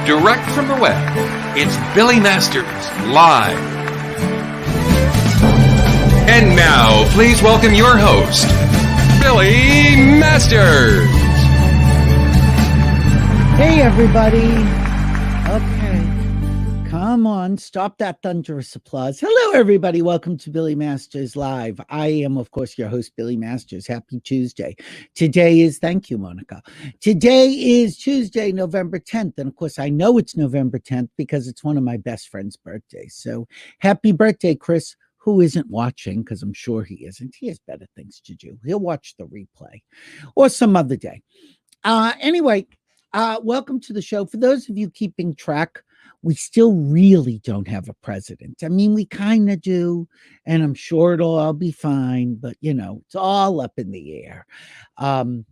direct from the web. It's Billy Masters Live. And now, please welcome your host, Billy Masters. Hey, everybody. Okay. Come on, stop that thunderous applause. Hello, everybody. Welcome to Billy Masters Live. I am, of course, your host, Billy Masters. Happy Tuesday. Today is, thank you, Monica. Today is Tuesday, November 10th. And of course, I know it's November 10th because it's one of my best friend's birthdays. So happy birthday, Chris, who isn't watching, because I'm sure he isn't. He has better things to do. He'll watch the replay or some other day. Anyway, welcome to the show. For those of you keeping track, we still really don't have a president. I mean, we kind of do, and I'm sure it'll all be fine, but you know, it's all up in the air. But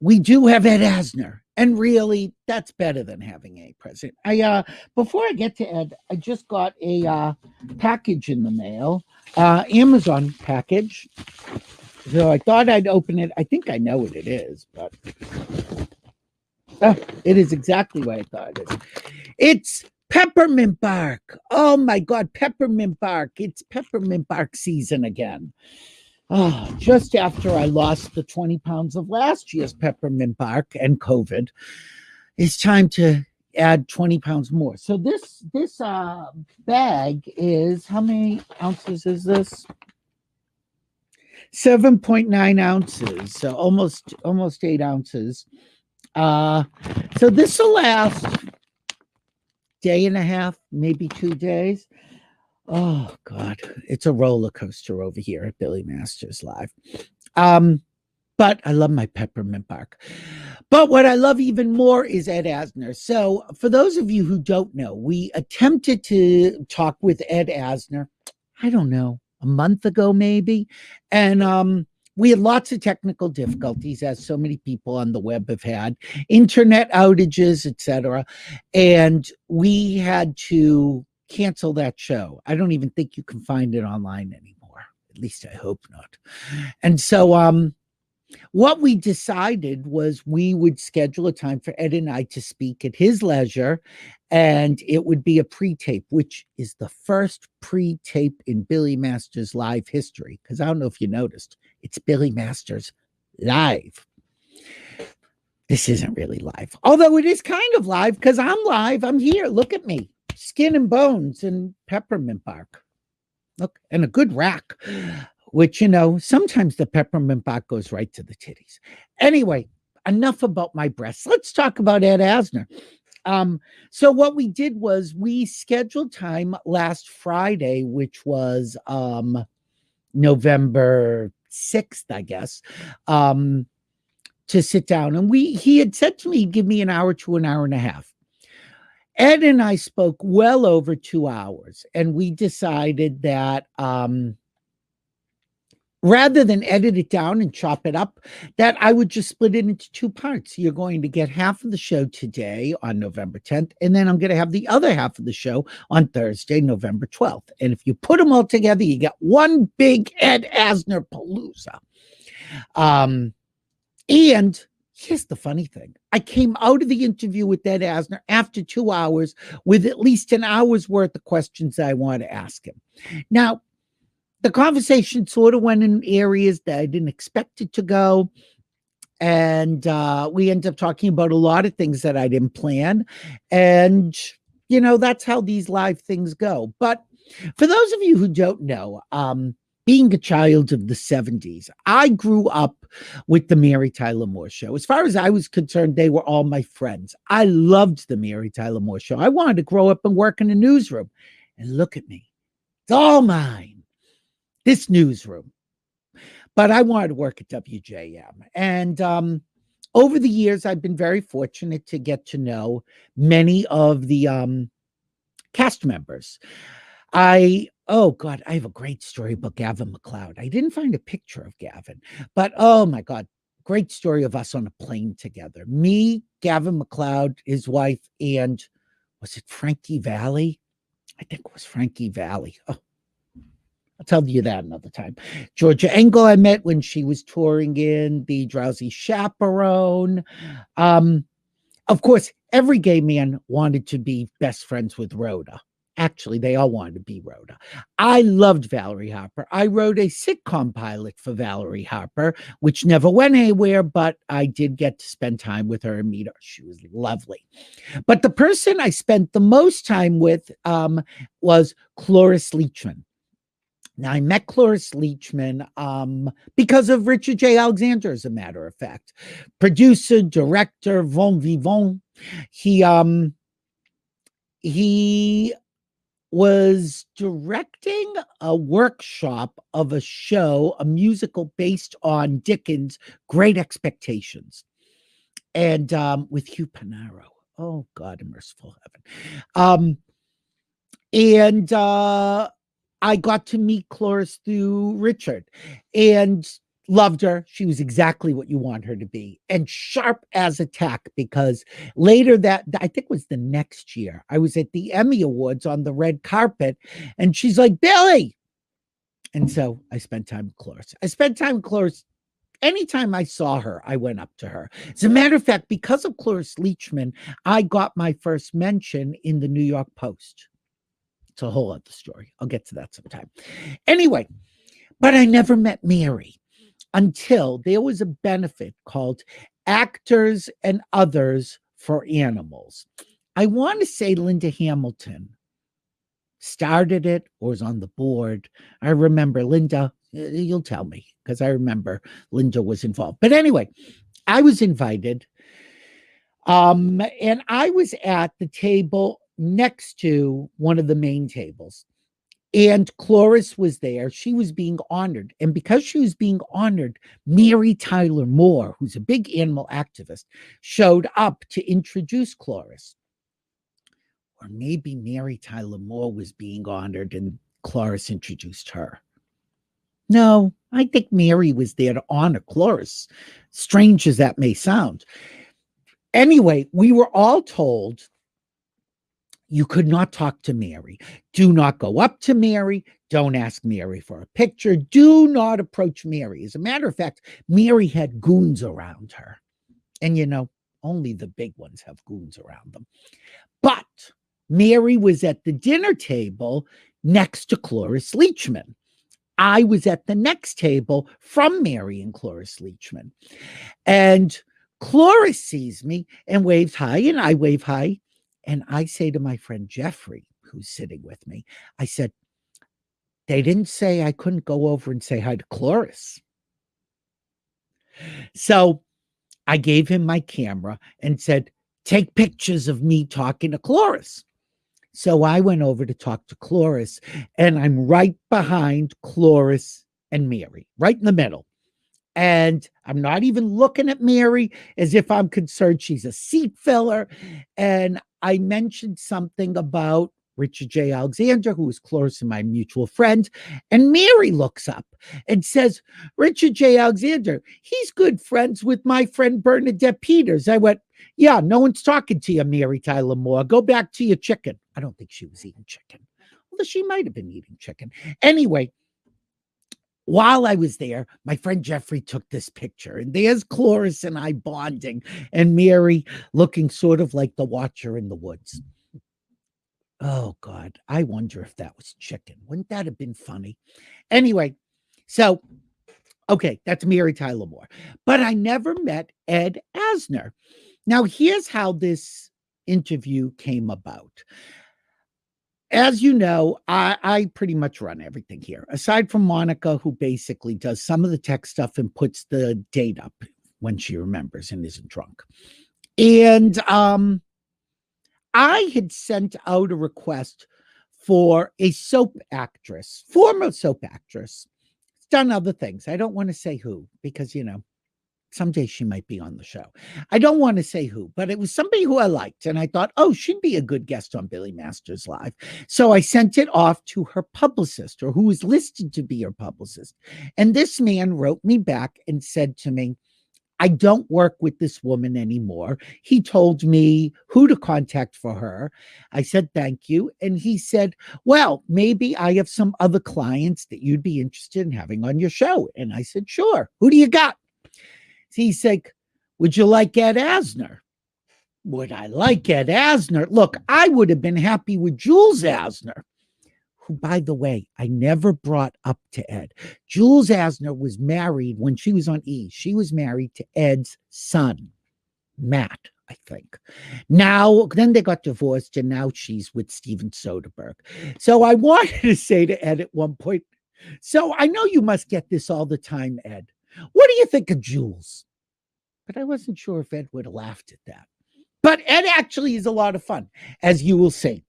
we do have Ed Asner, and really, that's better than having a president. Before I get to Ed, I just got a package in the mail, Amazon package. So I thought I'd open it. I think I know what it is, but it is exactly what I thought it is. It's Peppermint Bark. Oh my God, Peppermint Bark. It's Peppermint Bark season again. Oh, just after I lost the 20 pounds of last year's Peppermint Bark and COVID, it's time to add 20 pounds more. So this bag is, how many ounces is this? 7.9 ounces, so almost 8 ounces. So this will last day and a half, maybe 2 days. Oh God, it's a roller coaster over here at Billy Masters Live. But I love my Peppermint Bark. But what I love even more is Ed Asner. So for those of you who don't know, we attempted to talk with Ed Asner, I don't know, a month ago maybe, and we had lots of technical difficulties, as so many people on the web have had, internet outages, etc., and we had to cancel that show. I don't even think you can find it online anymore. At least I hope not. And so what we decided was we would schedule a time for Ed and I to speak at his leisure, and it would be a pre-tape, which is the first pre-tape in Billy Masters Live history, because I don't know if you noticed, it's Billy Masters Live. This isn't really live, although it is kind of live because I'm live. I'm here. Look at me. Skin and bones and peppermint bark. Look, and a good rack, which, you know, sometimes the peppermint bark goes right to the titties. Anyway, enough about my breasts. Let's talk about Ed Asner. So what we did was we scheduled time last Friday, which was November 6th, I guess, to sit down. And he had said to me, give me an hour to an hour and a half. Ed and I spoke well over 2 hours, and we decided that rather than edit it down and chop it up, that I would just split it into 2 parts. You're going to get half of the show today on November 10th, and then I'm going to have the other half of the show on Thursday, November 12th. And if you put them all together, you get one big Ed Asner palooza. And here's the funny thing. I came out of the interview with Ed Asner after 2 hours with at least an hour's worth of questions I want to ask him. Now, the conversation sort of went in areas that I didn't expect it to go. And we ended up talking about a lot of things that I didn't plan. And, you know, that's how these live things go. But for those of you who don't know, being a child of the 70s, I grew up with the Mary Tyler Moore Show. As far as I was concerned, they were all my friends. I loved the Mary Tyler Moore Show. I wanted to grow up and work in a newsroom. And look at me. It's all mine, this newsroom. But I wanted to work at WJM. And over the years, I've been very fortunate to get to know many of the cast members. Oh God, I have a great story about Gavin MacLeod. I didn't find a picture of Gavin, but oh my God, great story of us on a plane together. Me, Gavin MacLeod, his wife, and was it Frankie Valli? I think it was Frankie Valli. Oh, I'll tell you that another time. Georgia Engel I met when she was touring in The Drowsy Chaperone. Of course, every gay man wanted to be best friends with Rhoda. Actually, they all wanted to be Rhoda. I loved Valerie Harper. I wrote a sitcom pilot for Valerie Harper, which never went anywhere, but I did get to spend time with her and meet her. She was lovely. But the person I spent the most time with was Cloris Leachman. Now, I met Cloris Leachman because of Richard J. Alexander, as a matter of fact. Producer, director, bon vivant. He was directing a workshop of a show, a musical based on Dickens' Great Expectations, and with Hugh Panaro. Oh, God, merciful heaven. And I got to meet Cloris through Richard and loved her. She was exactly what you want her to be, and sharp as a tack, because later that, I think was the next year, I was at the Emmy Awards on the red carpet, and she's like, Billy. And so I spent time with Cloris. Anytime I saw her, I went up to her. As a matter of fact, because of Cloris Leachman, I got my first mention in the New York Post. It's a whole other story. I'll get to that sometime. Anyway, but I never met Mary until there was a benefit called Actors and Others for Animals. I want to say Linda Hamilton started it or was on the board. I remember Linda, you'll tell me, because I remember Linda was involved. But anyway, I was invited, and I was at the table next to one of the main tables. And Cloris was there. She was being honored. And because she was being honored, Mary Tyler Moore, who's a big animal activist, showed up to introduce Cloris. Or maybe Mary Tyler Moore was being honored and Cloris introduced her. No, I think Mary was there to honor Cloris, strange as that may sound. Anyway, we were all told you could not talk to Mary. Do not go up to Mary. Don't ask Mary for a picture. Do not approach Mary. As a matter of fact, Mary had goons around her. And only the big ones have goons around them. But Mary was at the dinner table next to Cloris Leachman. I was at the next table from Mary and Cloris Leachman. And Cloris sees me and waves hi, and I wave hi. And I say to my friend Jeffrey, who's sitting with me, I said, they didn't say I couldn't go over and say hi to Cloris. So I gave him my camera and said, take pictures of me talking to Cloris. So I went over to talk to Cloris, and I'm right behind Cloris and Mary, right in the middle. And I'm not even looking at Mary as if I'm concerned she's a seat filler. And I mentioned something about Richard J. Alexander, who is Cloris and my mutual friend. And Mary looks up and says, Richard J. Alexander, he's good friends with my friend Bernadette Peters. I went, yeah, no one's talking to you, Mary Tyler Moore. Go back to your chicken. I don't think she was eating chicken. Although she might have been eating chicken. Anyway, while I was there, my friend Jeffrey took this picture, and there's Cloris and I bonding, and Mary looking sort of like the watcher in the woods. Oh, God, I wonder if that was chicken. Wouldn't that have been funny? Anyway, so, okay, that's Mary Tyler Moore. But I never met Ed Asner. Now, here's how this interview came about. As you know, I pretty much run everything here, aside from Monica, who basically does some of the tech stuff and puts the date up when she remembers and isn't drunk. And I had sent out a request for a soap actress, former soap actress. It's done other things. I don't want to say who, because, someday she might be on the show. I don't want to say who, but it was somebody who I liked. And I thought, oh, she'd be a good guest on Billy Masters Live. So I sent it off to her publicist, or who was listed to be her publicist. And this man wrote me back and said to me, I don't work with this woman anymore. He told me who to contact for her. I said, thank you. And he said, well, maybe I have some other clients that you'd be interested in having on your show. And I said, sure. Who do you got? He's like, would you like Ed Asner? Would I like Ed Asner? Look, I would have been happy with Jules Asner, who, by the way, I never brought up to Ed. Jules Asner was married when she was on E. She was married to Ed's son, Matt, I think. Now, then they got divorced, and now she's with Steven Soderbergh. So I wanted to say to Ed at one point, so I know you must get this all the time, Ed. What do you think of Jules? But I wasn't sure if Ed would have laughed at that. But Ed actually is a lot of fun, as you will see.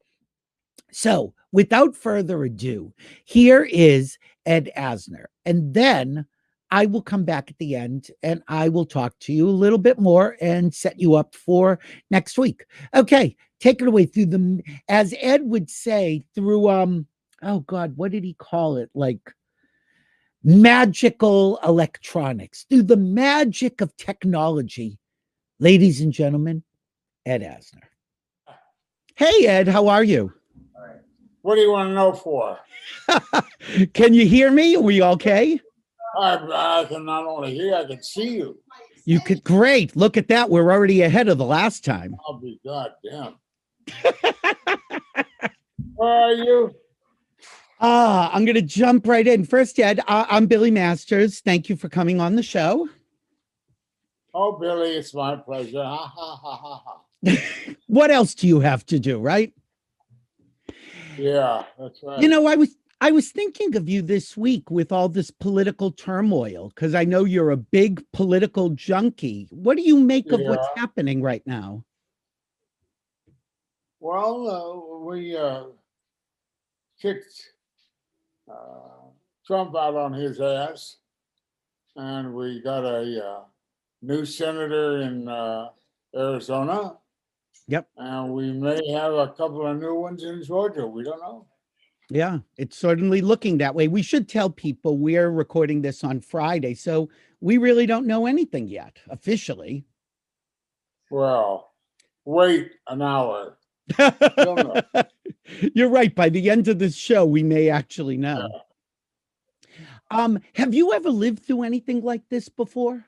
So without further ado, here is Ed Asner. And then I will come back at the end and I will talk to you a little bit more and set you up for next week. Okay, take it away through the, as Ed would say, through, oh God, what did he call it? Like magical electronics, through the magic of technology. Ladies and gentlemen, Ed Asner. Hey, Ed, how are you? What do you want to know for? Can you hear me? Are we okay? I can not only hear, I can see you. You could, great. Look at that. We're already ahead of the last time. I'll be goddamn. Where are you? I'm going to jump right in. First, Ed, I'm Billy Masters. Thank you for coming on the show. Oh, Billy, it's my pleasure. Ha, ha, ha, ha, ha. What else do you have to do, right? Yeah, that's right. You know, I was thinking of you this week with all this political turmoil, because I know you're a big political junkie. What do you make of what's happening right now? Well, we kicked Trump out on his ass, and we got a new senator in Arizona. Yep. And we may have a couple of new ones in Georgia. We don't know. Yeah, it's certainly looking that way. We should tell people we're recording this on Friday, so we really don't know anything yet, officially. Well, wait an hour. You're right. By the end of this show, we may actually know. Yeah. Have you ever lived through anything like this before?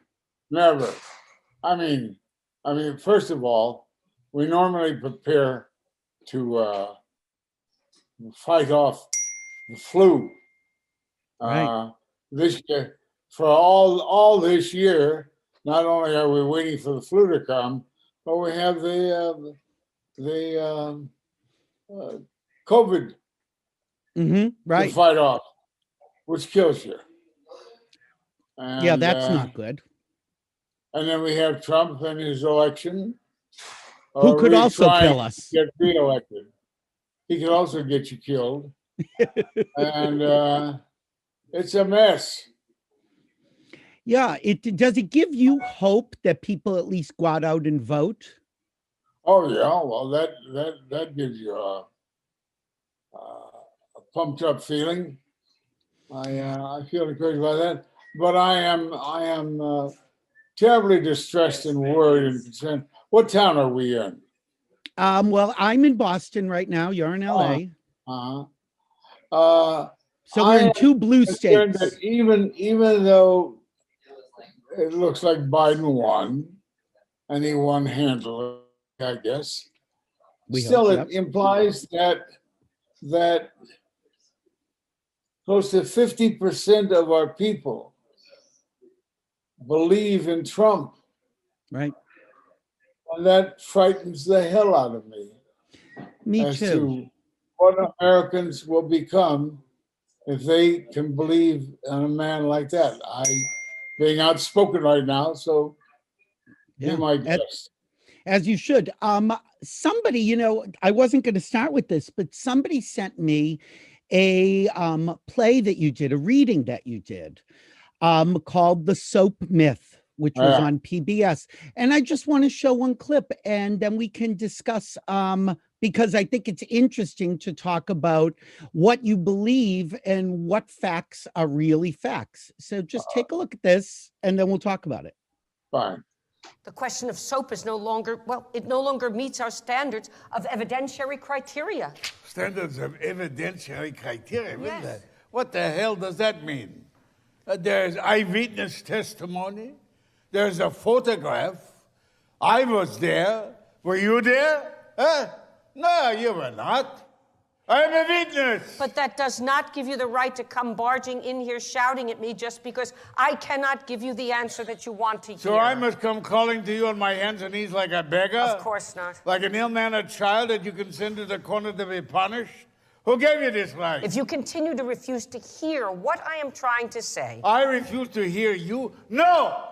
Never. I mean, first of all, we normally prepare to fight off the flu. Right. This year, for all this year, not only are we waiting for the flu to come, but we have the COVID right. to fight off, which kills you. And, yeah, that's not good. And then we have Trump and his election. Who could also kill us? Get reelected. He could also get you killed. And it's a mess. Yeah, does it give you hope that people at least go out and vote? Oh yeah, well that gives you a pumped up feeling. I feel encouraged by that, but I am terribly distressed and worried and concerned. What town are we in? Well, I'm in Boston right now. You're in LA. So we're in two blue states. That even though it looks like Biden won, and he won handily, I guess, it implies that close to 50% of our people believe in Trump. Right. And that frightens the hell out of me. Me too. To what Americans will become if they can believe in a man like that. Being outspoken right now, so be my guest. As you should. Somebody, you know, I wasn't going to start with this, but somebody sent me a play that you did, a reading that you did, called The Soap Myth, which was on PBS. And I just want to show one clip and then we can discuss, because I think it's interesting to talk about what you believe and what facts are really facts. So just take a look at this and then we'll talk about it. Fine. The question of soap is no longer, well, it no longer meets our standards of evidentiary criteria. Standards of evidentiary criteria? Yes. What the hell does that mean? There's eyewitness testimony. There's a photograph. I was there. Were you there? Huh? No, you were not. I'm a witness. But that does not give you the right to come barging in here shouting at me just because I cannot give you the answer that you want to hear. So I must come calling to you on my hands and knees like a beggar? Of course not. Like an ill-mannered child that you can send to the corner to be punished? Who gave you this right? If you continue to refuse to hear what I am trying to say... I refuse to hear you? No!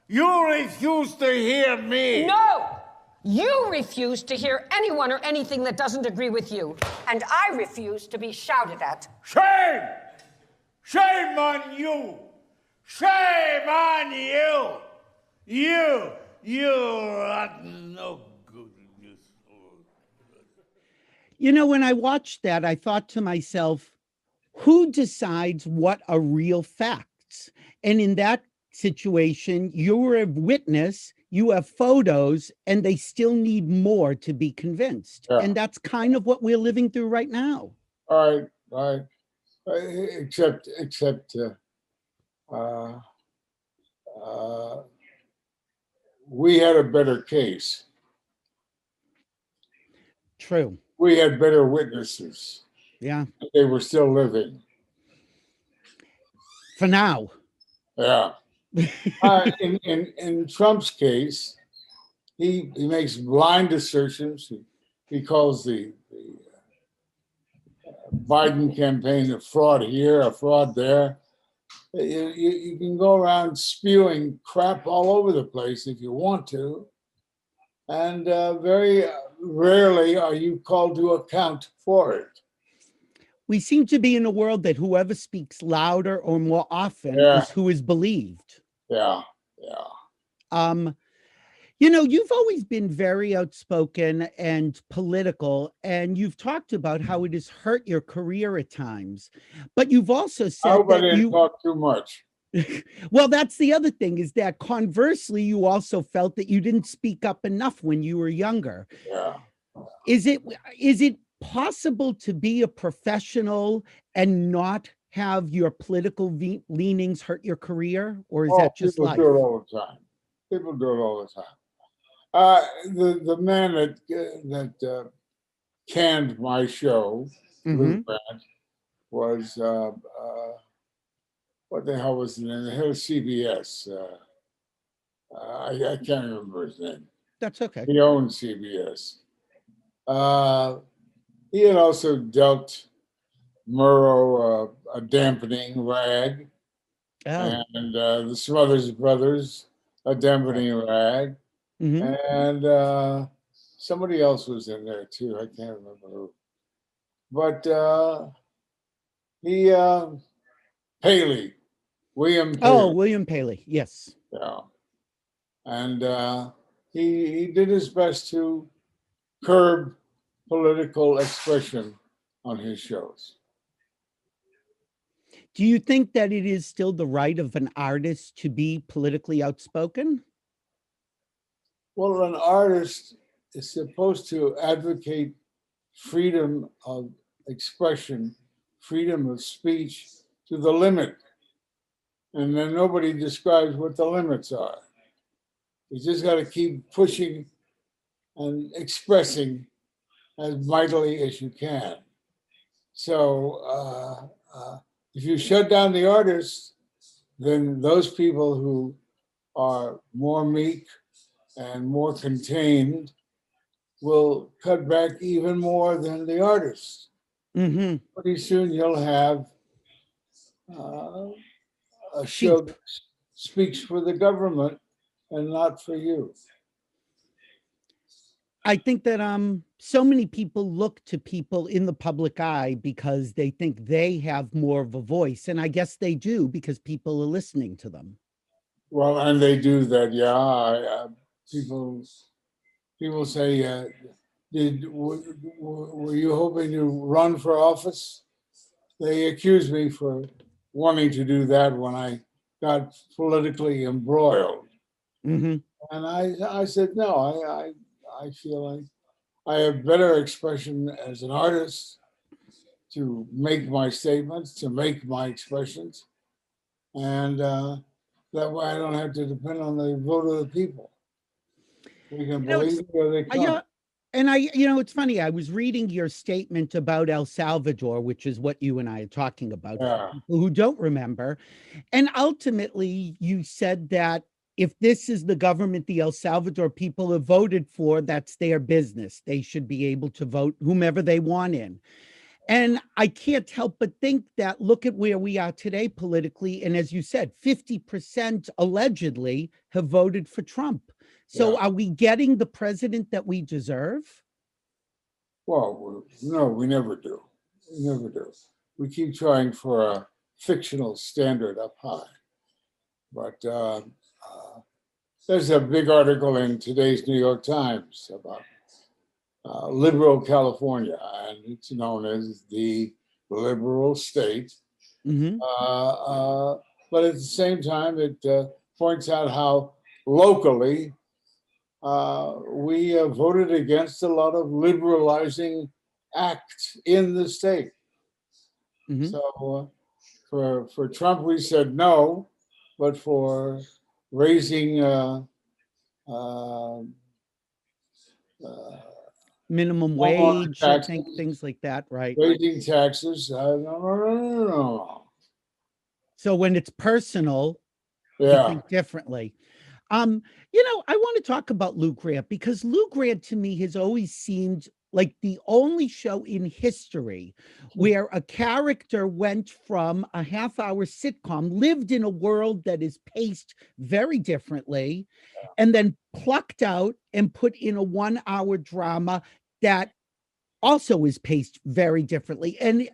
You refuse to hear me! No! You refuse to hear anyone or anything that doesn't agree with you. And I refuse to be shouted at. Shame! Shame on you! Shame on you! You rotten, no good. You know, when I watched that, I thought to myself, who decides what are real facts? And in that situation, you're a witness, you have photos, and they still need more to be convinced. Yeah. And that's kind of what we're living through right now. All right. Except we had a better case. True. We had better witnesses. Yeah. They were still living. For now. Yeah. In Trump's case, he makes blind assertions. He calls the Biden campaign a fraud here, a fraud there. You can go around spewing crap all over the place if you want to. And very rarely are you called to account for it. We seem to be in a world that whoever speaks louder or more often is who is believed. Yeah. You know, you've always been very outspoken and political, and you've talked about how it has hurt your career at times. But you've also said I hope I that didn't you talk too much. well, that's the other thing, is that conversely, you also felt that you didn't speak up enough when you were younger. Yeah. Is it possible to be a professional and not have your political leanings hurt your career, or is that just life? People do it all the time. People do it all the time. The man that canned my show, Lou Grant, was what the hell was his name? The head of CBS. I can't remember his name. That's okay. He owned CBS. He had also dealt Murrow a dampening rag, and the Smothers Brothers a dampening rag, and somebody else was in there too. I can't remember who. But Paley, William Paley. Oh, William Paley, yes. Yeah. And he did his best to curb political expression on his shows. Do you think that it is still the right of an artist to be politically outspoken? Well, an artist is supposed to advocate freedom of expression, freedom of speech to the limit. And then nobody describes what the limits are. You just got to keep pushing and expressing as mightily as you can. So if you shut down the artists, then those people who are more meek and more contained will cut back even more than the artists. Pretty soon you'll have a show that speaks for the government and not for you. I think that so many people look to people in the public eye because they think they have more of a voice. And I guess they do, because people are listening to them. Well, and they do that, yeah. People say, were you hoping to run for office? They accused me for wanting to do that when I got politically embroiled. And I said, no, I feel like I have better expression as an artist to make my statements, to make my expressions. And that way I don't have to depend on the vote of the people. We can You know, believe it's, it or they come. yeah, and it's funny. I was reading your statement about El Salvador, which is what you and I are talking about, for Yeah. people who don't remember. And ultimately, you said that if this is the government the El Salvador people have voted for, that's their business. They should be able to vote whomever they want in. And I can't help but think that look at where we are today politically. And as you said, 50% allegedly have voted for Trump. So Yeah. are we getting the president that we deserve? Well, no, we never do. We never do. We keep trying for a fictional standard up high. But there's a big article in today's New York Times about liberal California, and it's known as the liberal state. Mm-hmm. But at the same time, it points out how locally we voted against a lot of liberalizing acts in the state. Mm-hmm. So for Trump, we said no, but for raising uh, Minimum homeowner wage, I think, taxes, things like that, right? raising taxes, no, no, no, no, no. So when it's personal, you Yeah, think differently. I want to talk about Lou Grant because Lou Grant to me has always seemed like the only show in history where a character went from a half-hour sitcom, lived in a world that is paced very differently, and then plucked out and put in a 1-hour drama that also is paced very differently. And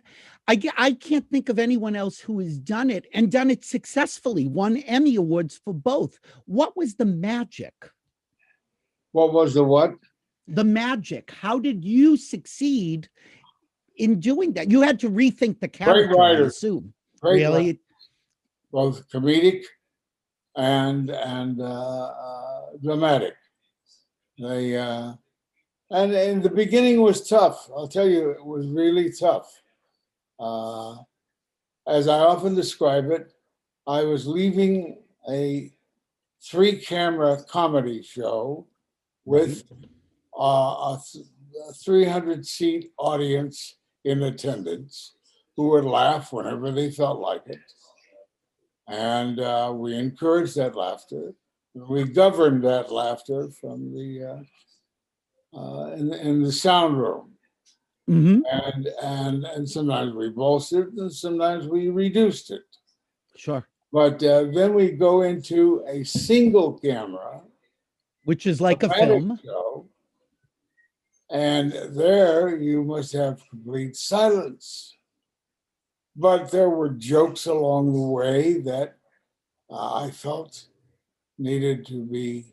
I can't think of anyone else who has done it and done it successfully, won Emmy Awards for both. What was the magic? what was the what? The magic. How did you succeed in doing that? You had to rethink the Great character, I writer, assume. great writer, Really? both comedic and dramatic. They and in the beginning was tough. I'll tell you, it was really tough. Uh, as I often describe it, I was leaving a 3-camera comedy show with a 300-seat audience in attendance who would laugh whenever they felt like it. And we encouraged that laughter. We governed that laughter from the in the sound room. Mm-hmm. And sometimes we bolstered it and sometimes we reduced it. Sure. But then we go into a single camera Which is like a dramatic film. show, and there you must have complete silence. But there were jokes along the way that I felt needed to be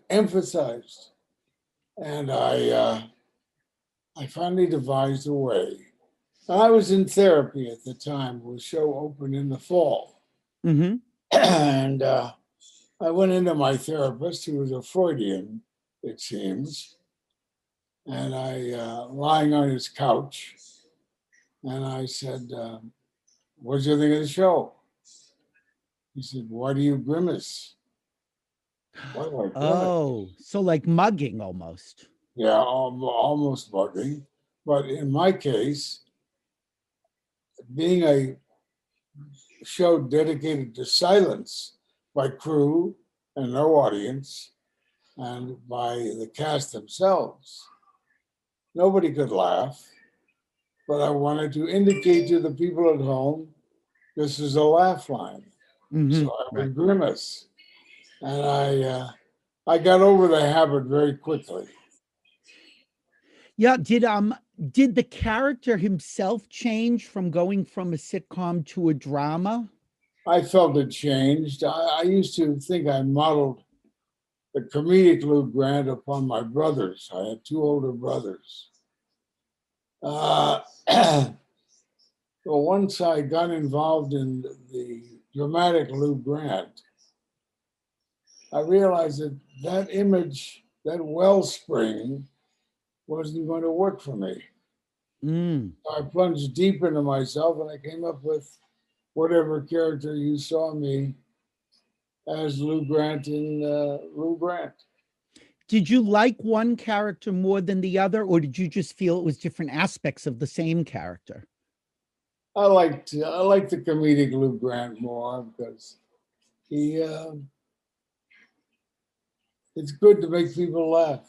emphasized, and I finally devised a way. I was in therapy at the time. The show opened in the fall. Mm-hmm. And I went into my therapist, who was a Freudian, it seems, and lying on his couch, and I said, what did you think of the show? He said, why do you grimace? Why do I grimace? Oh, so like mugging almost. Yeah, almost bugging. But in my case, being a show dedicated to silence by crew and no audience and by the cast themselves, nobody could laugh. But I wanted to indicate to the people at home, this is a laugh line. Mm-hmm. So I Right. would grimace. And I got over the habit very quickly. Yeah, did the character himself change from going from a sitcom to a drama? I felt it changed. I used to think I modeled the comedic Lou Grant upon my brothers. I had 2 older brothers. But once I got involved in the dramatic Lou Grant, I realized that that image, that wellspring, wasn't going to work for me. Mm. I plunged deep into myself and I came up with whatever character you saw me as Lou Grant in Lou Grant. Did you like one character more than the other, or did you just feel it was different aspects of the same character? I liked the comedic Lou Grant more because he it's good to make people laugh.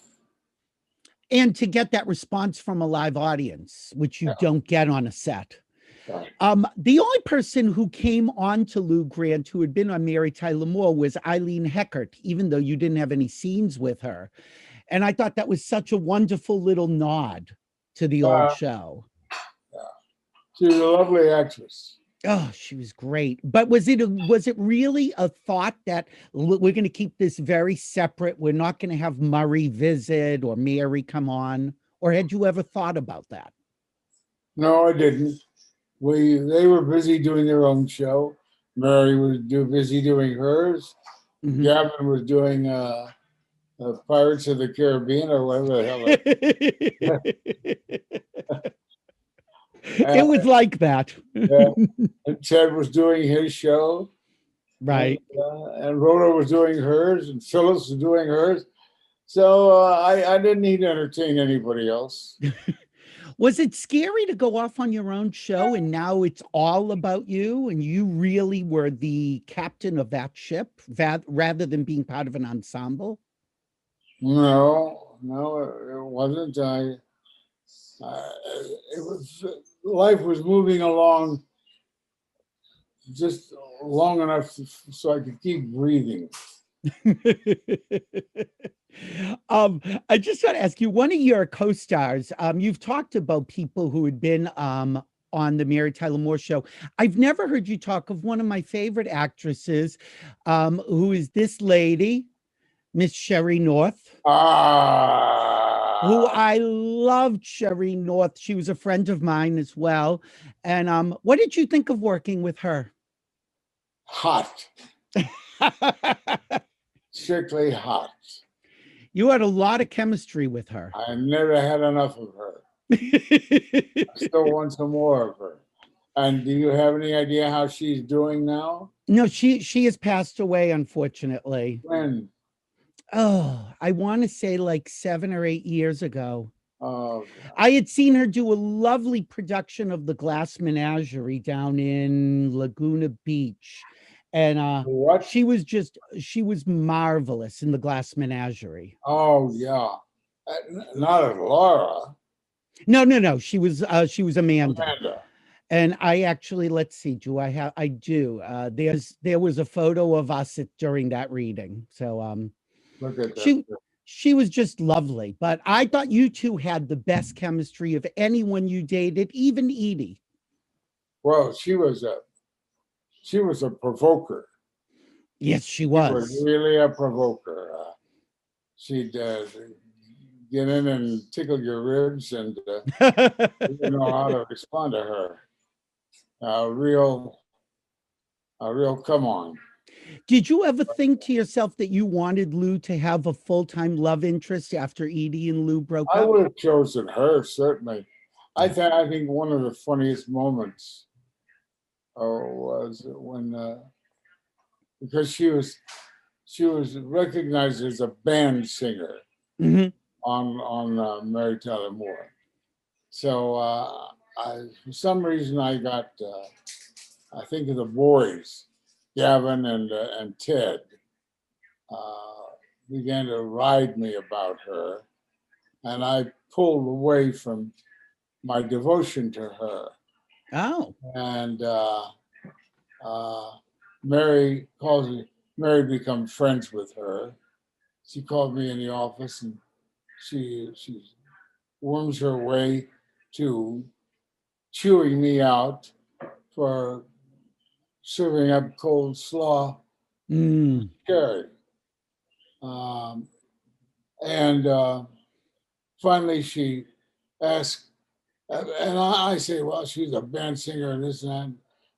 And to get that response from a live audience, which you Yeah. don't get on a set. Right. The only person who came on to Lou Grant who had been on Mary Tyler Moore was Eileen Heckert, even though you didn't have any scenes with her. And I thought that was such a wonderful little nod to the old show. She was a lovely actress. Oh, she was great. But was it really a thought that we're going to keep this very separate? We're not going to have Murray visit or Mary come on? Or had you ever thought about that? No, I didn't. They were busy doing their own show. Mary was busy doing hers. Mhm. Gavin was doing Pirates of the Caribbean or whatever the hell. It was like that. Yeah. And Ted was doing his show. Right. And Rhoda was doing hers, and Phyllis was doing hers. So I didn't need to entertain anybody else. Was it scary to go off on your own show and now it's all about you and you really were the captain of that ship rather than being part of an ensemble? No, it wasn't. Life was moving along just long enough so I could keep breathing. I just want to ask you, one of your co-stars, you've talked about people who had been on the Mary Tyler Moore show. I've never heard you talk of one of my favorite actresses, who is this lady, Miss Sherry North. Who I loved. Sherry North. She was a friend of mine as well. And what did you think of working with her? Hot. Strictly hot. You had a lot of chemistry with her. I never had enough of her. I still want some more of her. And do you have any idea how she's doing now? No, she has passed away, unfortunately. When? Oh, I want to say like 7 or 8 years ago. Oh, I had seen her do a lovely production of The Glass Menagerie down in Laguna Beach. And what? she was marvelous in The Glass Menagerie. Oh, yeah. Not as Laura. No. She was Amanda. Amanda. And I actually, let's see, I do. There was a photo of us during that reading. So Look at that. she was just lovely. But I thought you two had the best chemistry of anyone you dated, even Edie. Well, she was a provoker. Yes, she She was. was really a provoker. She'd get in and tickle your ribs, and you didn't know how to respond to her. A real come on. Did you ever think to yourself that you wanted Lou to have a full-time love interest after Edie and Lou broke I up? would have chosen her, certainly. I think one of the funniest moments was when because she was recognized as a band singer Mhm. on Mary Tyler Moore. So for some reason I got I think of the boys, Gavin and Ted, began to ride me about her, and I pulled away from my devotion to her. Oh. And Mary become friends with her. She called me in the office, and she worms her way to chewing me out for serving up cold slaw. Sherry. And finally she asked, and I say, well, she's a band singer and this and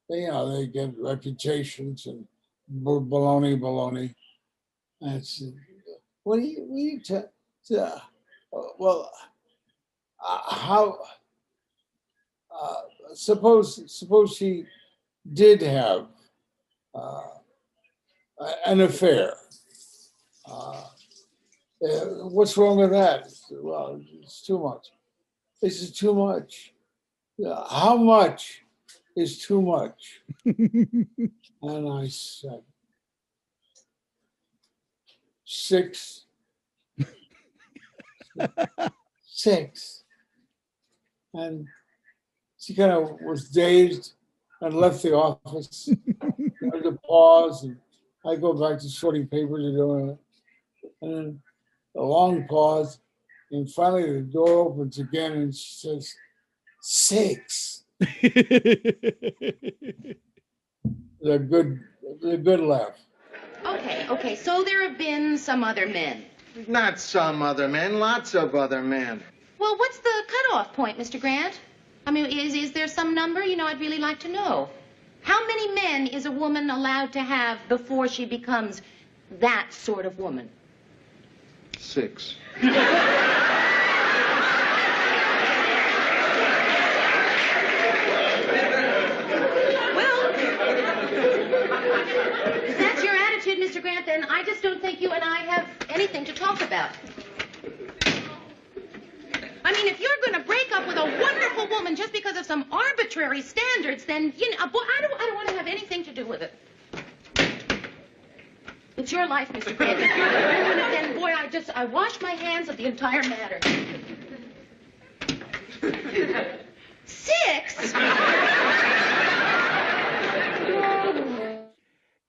that. They get reputations and baloney. And I said, what do you well, how, suppose she did have an affair. What's wrong with that? Well, it's too much. This is too much. Yeah, how much is too much? And I said, 6. 6. And she kind of was dazed and left the office. I had to pause, and I go back to sorting papers and doing it. And then a long pause, and finally the door opens again, and she says, 6. A good laugh. Okay, so there have been some other men. Not some other men, lots of other men. Well, what's the cutoff point, Mr. Grant? I mean, is there some number? You know, I'd really like to know. How many men is a woman allowed to have before she becomes that sort of woman? 6. If that's your attitude, Mr. Grant, then I just don't think you and I have anything to talk about. I mean, if you're going to break up with a wonderful woman just because of some arbitrary standards, then, you know, boy, I don't want to have anything to do with it. It's your life, Mr. Grant. If you're going to ruin it, then, boy, I wash my hands of the entire matter. 6?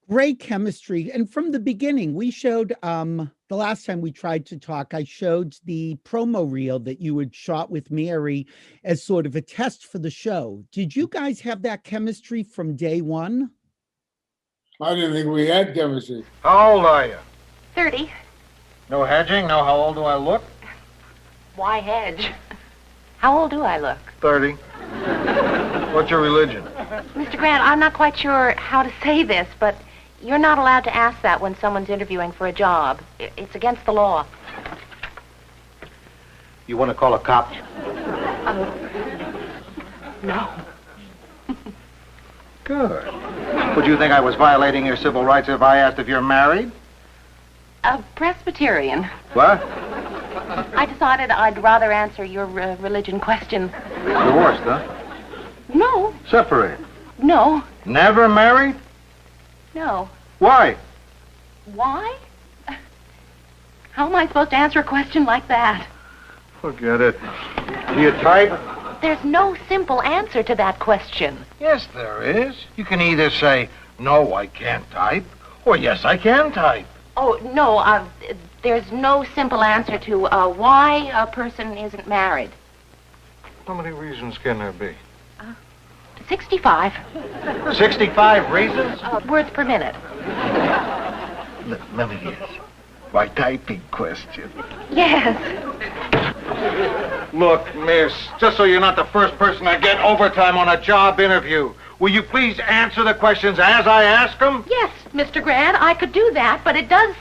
Great chemistry. And from the beginning, we showed, the last time we tried to talk, I showed the promo reel that you had shot with Mary as sort of a test for the show. Did you guys have that chemistry from day one? I didn't think we had chemistry. How old are you? 30. No hedging? No, how old do I look? Why hedge? How old do I look? 30. What's your religion? Mr. Grant, I'm not quite sure how to say this, but you're not allowed to ask that when someone's interviewing for a job. It's against the law. You want to call a cop? No. Good. Would you think I was violating your civil rights if I asked if you're married? A Presbyterian. What? I decided I'd rather answer your religion question. Divorced, huh? No. Separated? No. Never married? No. Why? Why? How am I supposed to answer a question like that? Forget it. Do you type? There's no simple answer to that question. Yes, there is. You can either say, no, I can't type, or yes, I can type. Oh, no, there's no simple answer to why a person isn't married. How many reasons can there be? 65. 65 reasons? Words per minute. Let me guess. My typing question. Yes. Look, miss, just so you're not the first person to get overtime on a job interview, will you please answer the questions as I ask them? Yes, Mr. Grant, I could do that, but it does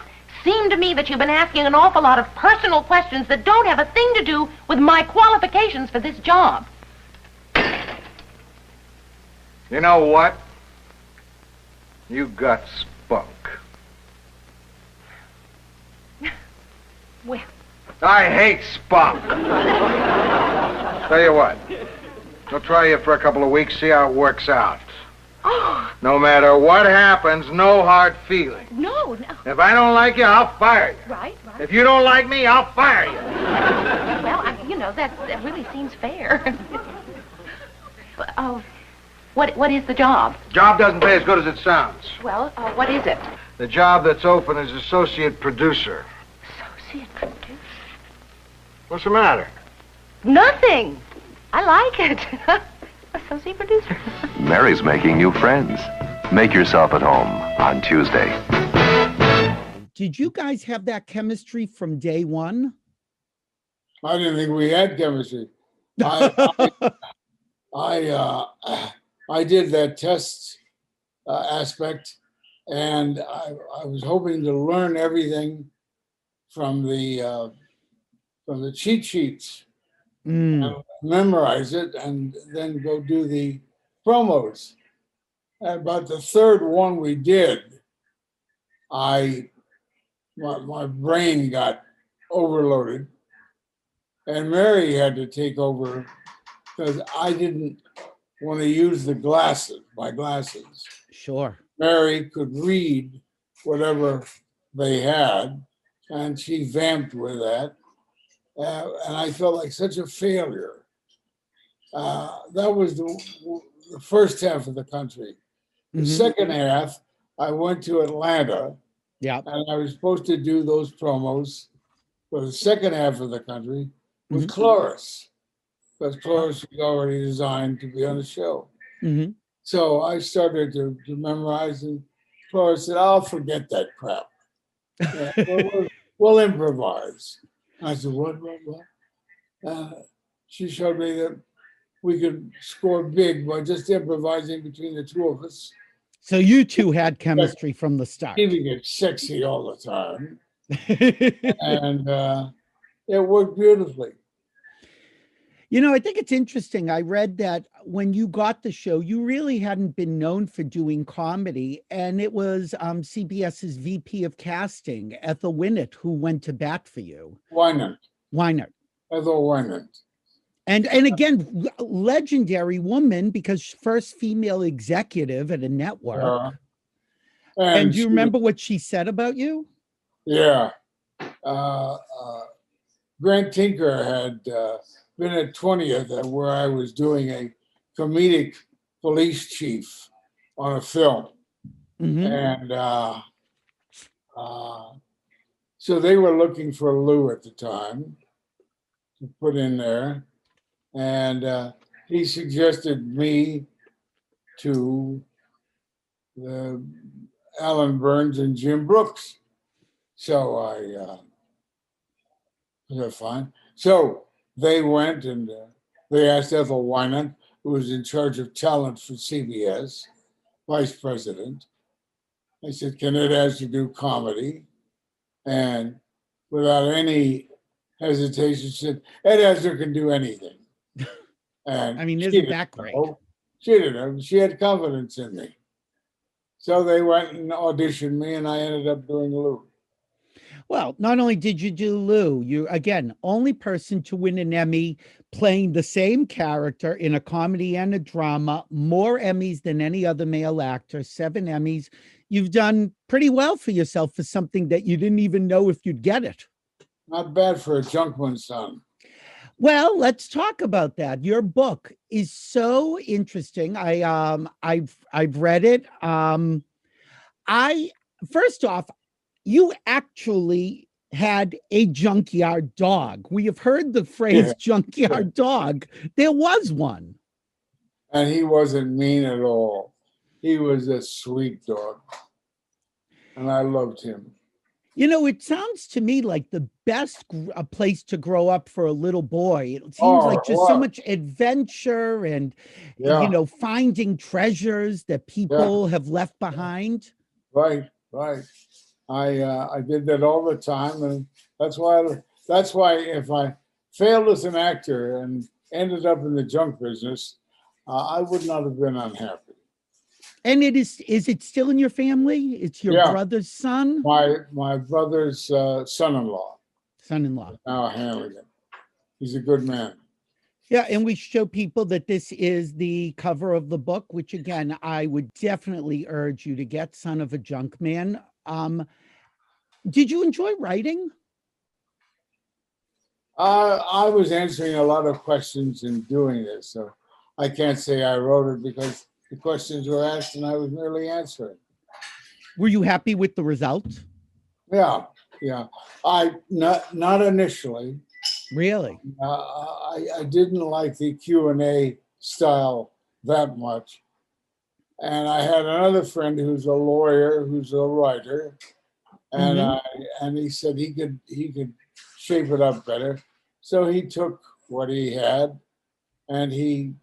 seem to me that you've been asking an awful lot of personal questions that don't have a thing to do with my qualifications for this job. You know what? You got spunk. Well, I hate spunk. Tell you what, I'll try you for a couple of weeks, see how it works out. oh, No matter what happens, no hard feeling. no. If I don't like you, I'll fire you. Right. If you don't like me, I'll fire you. Well, that really seems fair. What is the job? Job doesn't pay as good as it sounds. Well, what is it? The job that's open is associate producer. Associate producer. What's the matter? Nothing. I like it. Associate producer. Mary's making new friends. Make yourself at home on Tuesday. Did you guys have that chemistry from day one? I didn't think we had chemistry. I did that test aspect, and I was hoping to learn everything from the cheat sheets, and memorize it, and then go do the promos. And about the third one we did, my brain got overloaded, and Mary had to take over because I didn't want to use my glasses. Sure. Mary could read whatever they had, and she vamped with that. And I felt like such a failure. That was the first half of the country. The second half, I went to Atlanta, and I was supposed to do those promos for the second half of the country with Cloris, because Cloris was already designed to be on the show. So I started to memorize, and Cloris said, "I'll forget that crap. Yeah, we'll improvise." I said, "What? She showed me that we could score big by just improvising between the two of us. So you two had chemistry from the start. Keeping it sexy all the time." And it worked beautifully. You know, I think it's interesting. I read that when you got the show, you really hadn't been known for doing comedy. And it was CBS's VP of casting, Ethel Winnett, who went to bat for you. Wynant. Ethel Wynant. And again, legendary woman, because first female executive at a network. And do you remember what she said about you? Yeah. Grant Tinker had been at 20th, where I was doing a comedic police chief on a film. And so they were looking for Lou at the time to put in there. And he suggested me to Alan Burns and Jim Brooks. So I said, fine. So they went and they asked Ethel Wynant, who was in charge of talent for CBS, vice president. I said, can Ed Asner do comedy? And without any hesitation, she said, Ed Asner can do anything. And I mean, isn't that great? She didn't. She had confidence in me. So they went and auditioned me, and I ended up doing Lou. Well, not only did you do Lou, you, again, only person to win an Emmy playing the same character in a comedy and a drama, more Emmys than any other male actor, 7 Emmys. You've done pretty well for yourself for something that you didn't even know if you'd get it. Not bad for a junkman's son. Well, let's talk about that. Your book is so interesting. I've read it. First off, you actually had a junkyard dog. We have heard the phrase junkyard dog. There was one. And he wasn't mean at all. He was a sweet dog. And I loved him. You know, it sounds to me like the best place to grow up for a little boy. It seems like just so much adventure and, you know, finding treasures that people have left behind. Right. I did that all the time, and that's why if I failed as an actor and ended up in the junk business, I would not have been unhappy. And is it still in your family? It's your brother's son? My brother's son-in-law. Now handling it. He's a good man. Yeah, and we show people that this is the cover of the book, which again, I would definitely urge you to get, Son of a Junk Man. Did you enjoy writing? I was answering a lot of questions in doing this, so I can't say I wrote it because the questions were asked and I was merely answering. Were you happy with the result? Yeah. I not initially. Really? I didn't like the Q&A style that much. And I had another friend who's a lawyer, who's a writer, and and he said he could shape it up better. So he took what he had and he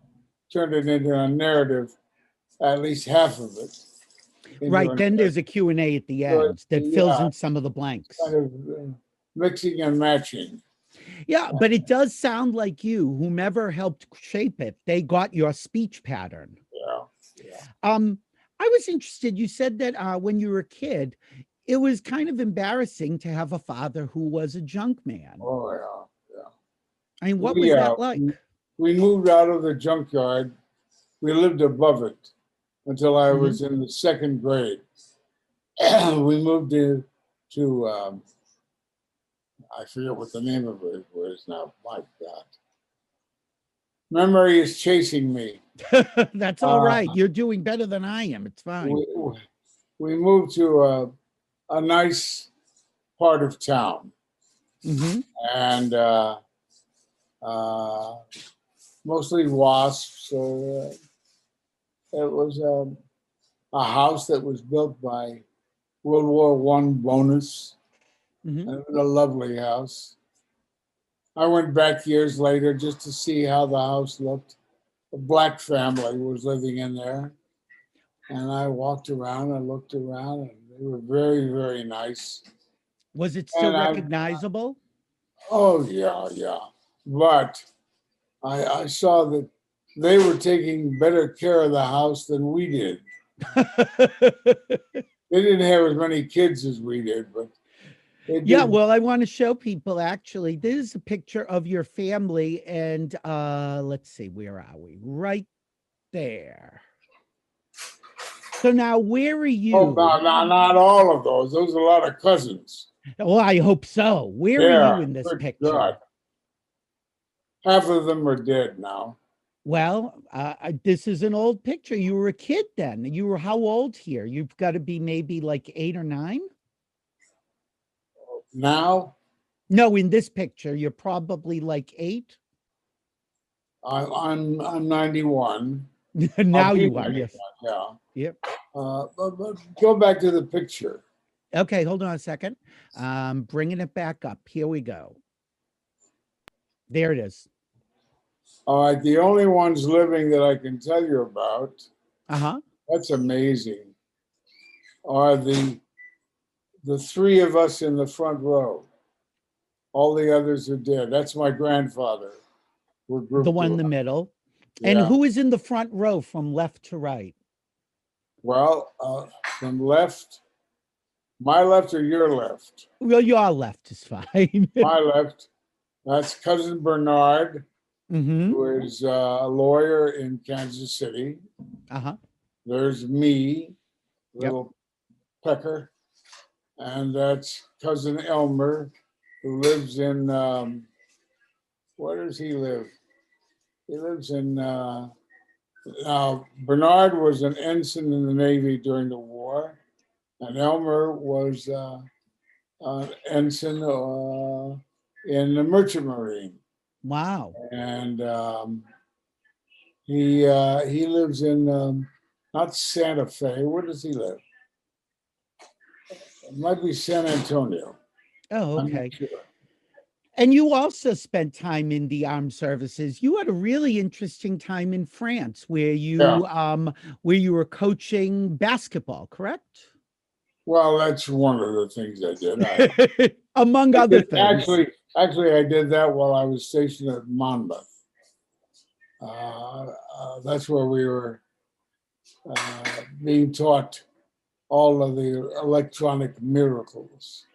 turned it into a narrative, at least half of it. Right, then there's a Q&A at the end that fills in some of the blanks. Kind of mixing and matching. Yeah, but it does sound like you, whomever helped shape it, they got your speech pattern. Yeah. I was interested, you said that when you were a kid, it was kind of embarrassing to have a father who was a junk man. Oh, yeah. I mean, what was that like? We moved out of the junkyard. We lived above it until I was in the second grade. We moved to I forget what the name of it was now. My God. Memory is chasing me. That's all right. You're doing better than I am. It's fine. We moved to a nice part of town. And mostly wasps. So it was a house that was built by World War I bonus. And it was a lovely house. I went back years later just to see how the house looked. A black family was living in there. And I walked around, I looked around, and they were very, very nice. Was it still recognizable? Oh, yeah. But I saw that they were taking better care of the house than we did. They didn't have as many kids as we did, but they did. Yeah, well, I want to show people, actually, this is a picture of your family, and let's see, where are we? Right there. So now, where are you? Oh, not all of those. Those are a lot of cousins. Well, I hope so. Where are you in this picture? God. Half of them are dead now. Well, this is an old picture. You were a kid then. You were how old here? You've got to be maybe like 8 or 9? Now? No, in this picture, you're probably like 8. I'm 91. Now you are, yes. Yeah. Yep. But go back to the picture. Okay, hold on a second. Bringing it back up. Here we go. There it is. All right, the only ones living that I can tell you about, Uh-huh. that's amazing, are the 3 of us in the front row. All the others are dead. That's my grandfather. The one in the middle. Yeah. And who is in the front row from left to right? Well, from left, my left or your left? Well, your left is fine. My left, that's cousin Bernard, who is a lawyer in Kansas City. There's me, little Pecker, and that's cousin Elmer, who lives in, where does he live? He lives in, Bernard was an ensign in the Navy during the war, and Elmer was an ensign in the Merchant Marine. Wow. And he lives in, not Santa Fe, where does he live? It might be San Antonio. Oh, I'm okay. not sure. And you also spent time in the armed services. You had a really interesting time in France where you were coaching basketball, correct? Well, that's one of the things I did. Among other things. Actually, I did that while I was stationed at Monmouth. That's where we were being taught all of the electronic miracles.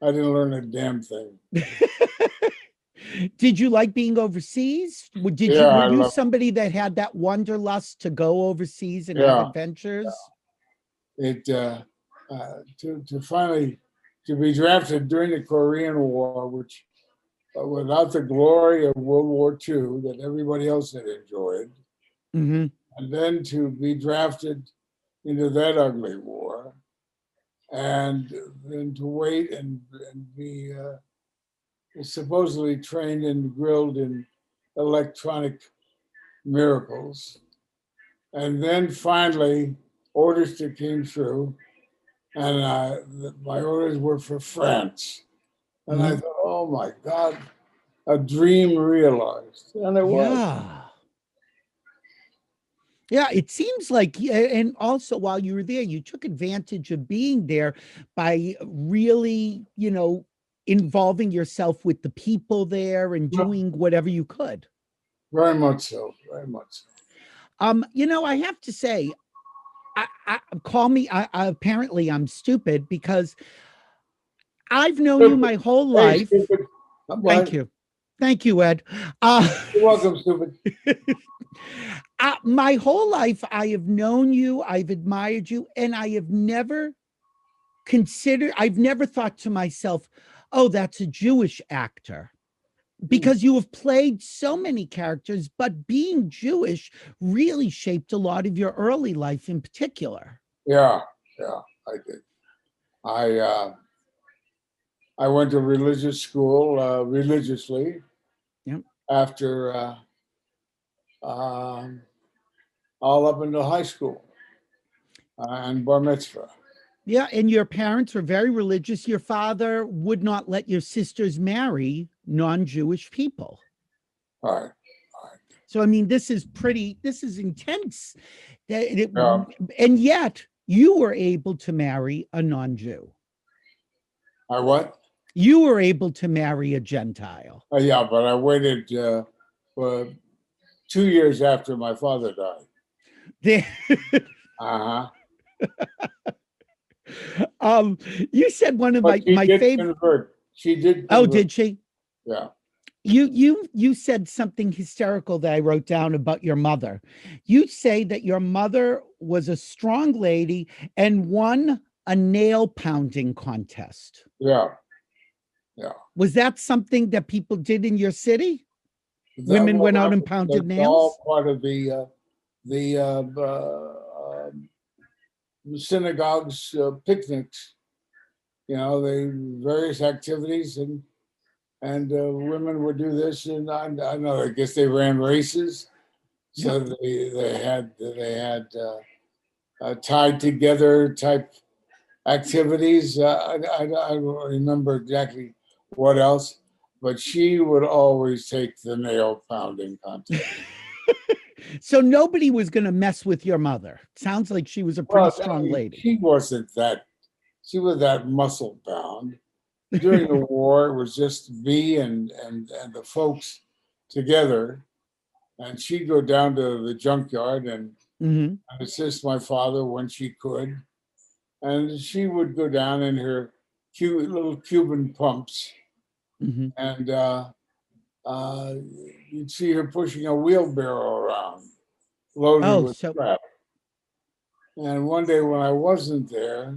I didn't learn a damn thing. Did you like being overseas? Were you somebody that had that wanderlust to go overseas and have adventures? To finally be drafted during the Korean War, which without the glory of World War II that everybody else had enjoyed, and then to be drafted into that ugly war, and then to wait and be supposedly trained and grilled in electronic miracles. And then finally, orders came through, and my orders were for France. And I thought, oh my God, a dream realized. And it was. Yeah, it seems like, and also while you were there, you took advantage of being there by really, involving yourself with the people there and doing whatever you could. Very much so, very much so. I have to say, call me. Apparently, I'm stupid because I've known you my whole Hey, life. stupid. Thank you, Ed. You're welcome, stupid. My whole life, I have known you. I've admired you, and I have never I've never thought to myself, "Oh, that's a Jewish actor." Because you have played so many characters, but being Jewish really shaped a lot of your early life in particular. Yeah, I did. I went to religious school religiously. Yep. After all up until high school and bar mitzvah. Yeah, and your parents were very religious. Your father would not let your sisters marry non-Jewish people. All right. So, I mean, this is intense. Yeah. And yet you were able to marry a non-Jew. I what? You were able to marry a Gentile. Yeah, but I waited for 2 years after my father died. Uh-huh. You said one of my favorite. Convert. She did. Oh, did she? Yeah. You said something hysterical that I wrote down about your mother. You say that your mother was a strong lady and won a nail pounding contest. Yeah. Was that something that people did in your city? Women went out and pounded nails? All part of the synagogues picnics. You know, various activities, and women would do this, and I know. I guess they ran races, so they had tied together type activities. I don't remember exactly what else, but she would always take the nail pounding contest. So nobody was going to mess with your mother. Sounds like she was a pretty strong lady. She wasn't that. She was that muscle bound. During the war, it was just me and the folks together, and she'd go down to the junkyard and assist my father when she could, and she would go down in her cute little Cuban pumps, and you'd see her pushing a wheelbarrow around, loaded with crap. And one day when I wasn't there,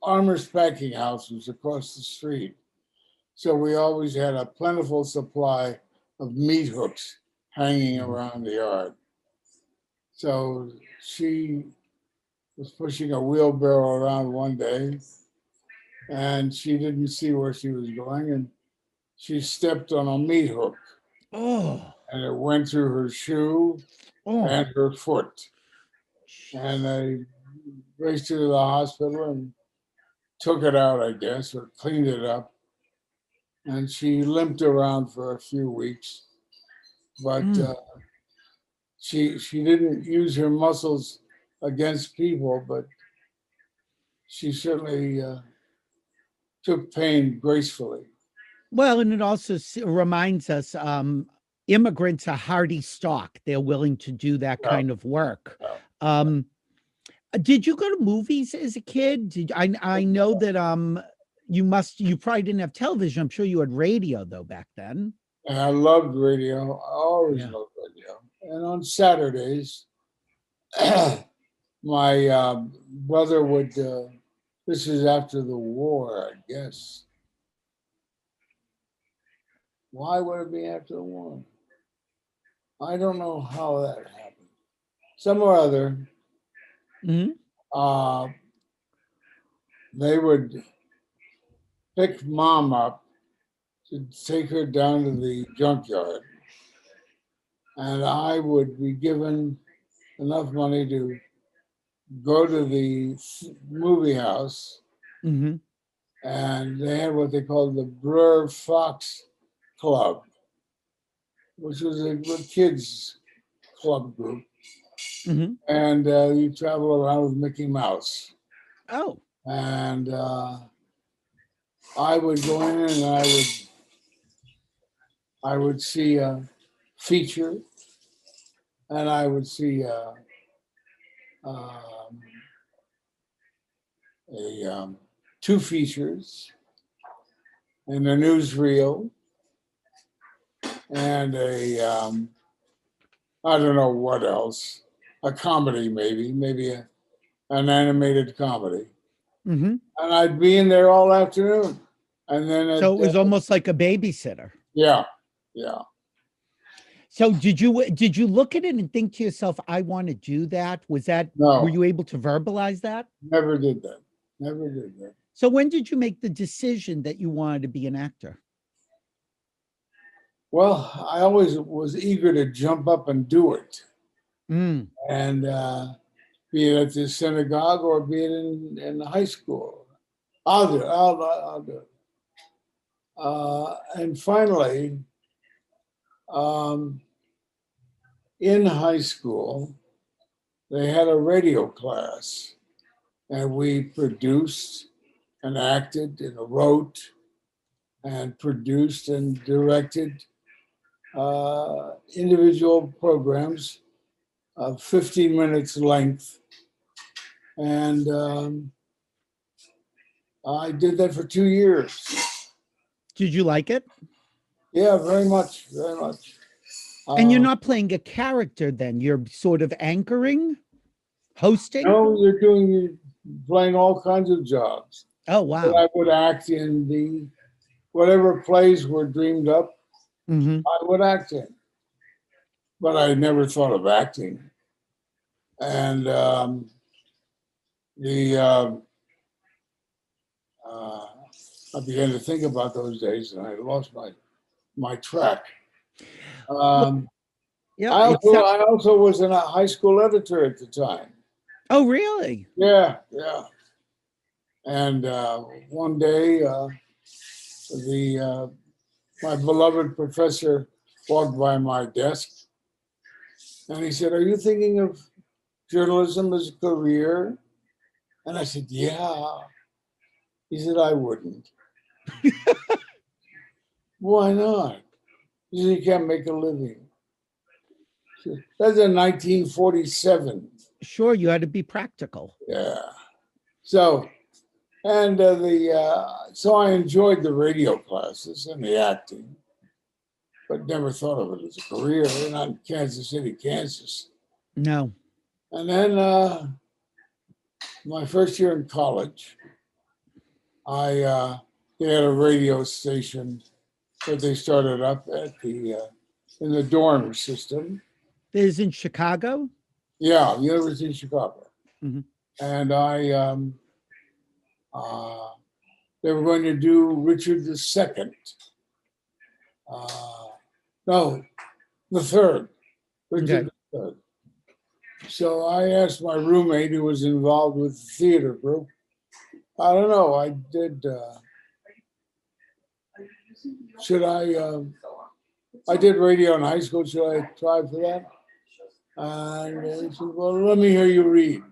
Armour's Packing House was across the street. So we always had a plentiful supply of meat hooks hanging around the yard. So she was pushing a wheelbarrow around one day, and she didn't see where she was going, and she stepped on a meat hook. Oh. And it went through her shoe and her foot. And I raced her to the hospital and took it out, I guess, or cleaned it up. And she limped around for a few weeks. But she didn't use her muscles against people, but she certainly took pain gracefully. Well, and it also reminds us immigrants are hardy stock. They're willing to do that kind of work. Did you go to movies as a kid? I know that you probably didn't have television. I'm sure you had radio though back then. And I loved radio. I always loved radio. And on Saturdays, my brother would, this is after the war, I guess. Why would it be after the war? I don't know how that happened. Some or other, they would pick mom up to take her down to the junkyard. And I would be given enough money to go to the movie house. And they had what they called the Breur Fox Club, which was a kids club group. And you travel around with Mickey Mouse. Oh. And I would go in and I would see a feature, and I would see two features and a newsreel and I don't know what else, a comedy maybe an animated comedy. Mm-hmm. And I'd be in there all afternoon. And then So it was almost like a babysitter. yeah. So did you look at it and think to yourself, I want to do that? No. Were you able to verbalize that? Never did that. Never did that. So when did you make the decision that you wanted to be an actor? Well, I always was eager to jump up and do it. Mm. And be it at the synagogue or be it in high school. I'll do it. And finally, in high school, they had a radio class, and we produced and acted and wrote and produced and directed individual programs of 15 minutes length. And I did that for 2 years. Did you like it? Yeah, very much, very much. And you're not playing a character then, you're sort of anchoring, hosting? No, you're playing all kinds of jobs. Oh, wow. But I would act in whatever plays were dreamed up, Mm-hmm. I would act in. But I never thought of acting. And I began to think about those days, and I lost my track. Yeah. I also was a high school editor at the time. Oh, really? Yeah. And one day, my beloved professor walked by my desk, and he said, "Are you thinking of journalism as a career?" And I said, "Yeah." He said, "I wouldn't." Why not? He said, "You can't make a living." That's in 1947. Sure, you had to be practical. Yeah. So, and so I enjoyed the radio classes and the acting, but never thought of it as a career. Not in Kansas City, Kansas. No. And then my first year in college, they had a radio station that they started up at in the dorm system. This is in Chicago? Yeah, University of Chicago. Mm-hmm. And they were going to do Richard II. No, the third. Richard III. So I asked my roommate, who was involved with the theater group. I don't know. I did. Should I? I did radio in high school. Should I try for that? And he said, "Well, let me hear you read."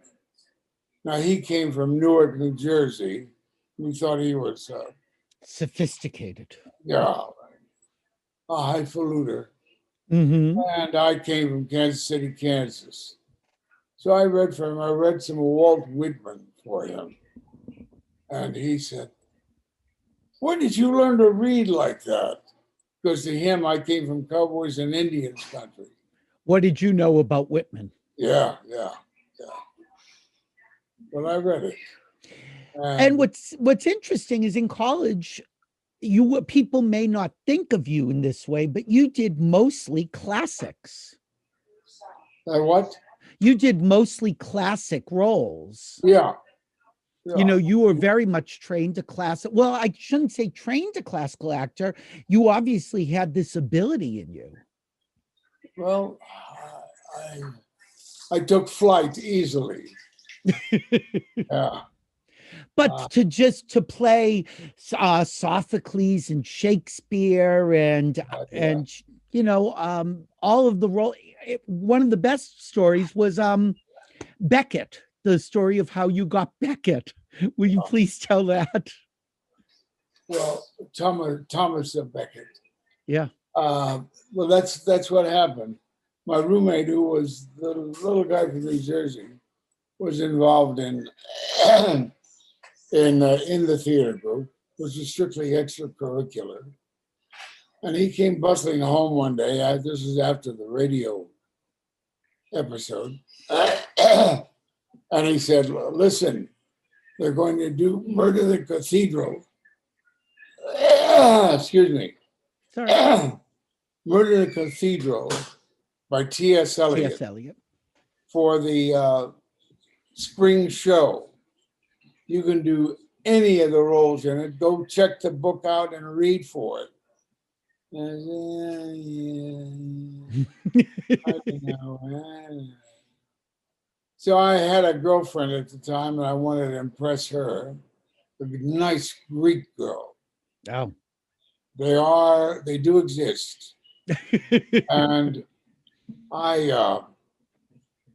Now he came from Newark, New Jersey. We thought he was Sophisticated. yeah, a highfalutin. Mm-hmm. And I came from Kansas City, Kansas. So I read for him. I read some Walt Whitman for him. And he said, "Where did you learn to read like that?" Because to him, I came from cowboys and Indians country. What did you know about Whitman? Yeah. But I read it. And what's interesting is in college, people may not think of you in this way, but you did mostly classics. What? You did mostly classic roles. Yeah. You know, you were very much trained to classic. Well, I shouldn't say trained to classical actor. You obviously had this ability in you. Well, I took flight easily. Yeah. But to play Sophocles and Shakespeare and you know, all of the role. One of the best stories was Beckett, the story of how you got Beckett. Will you please tell that? Well, Thomas Beckett. Yeah. Well, that's what happened. My roommate, who was the little guy from New Jersey, was involved in in the theater group, which is strictly extracurricular. And he came bustling home one day. This is after the radio episode. And he said, listen, they're going to do Murder the Cathedral. Excuse me. Sorry. Murder the Cathedral by T.S. Eliot. T.S. Eliot. For the spring show. You can do any of the roles in it. Go check the book out and read for it. So I had a girlfriend at the time, and I wanted to impress her. A nice Greek girl. Oh. They do exist. And I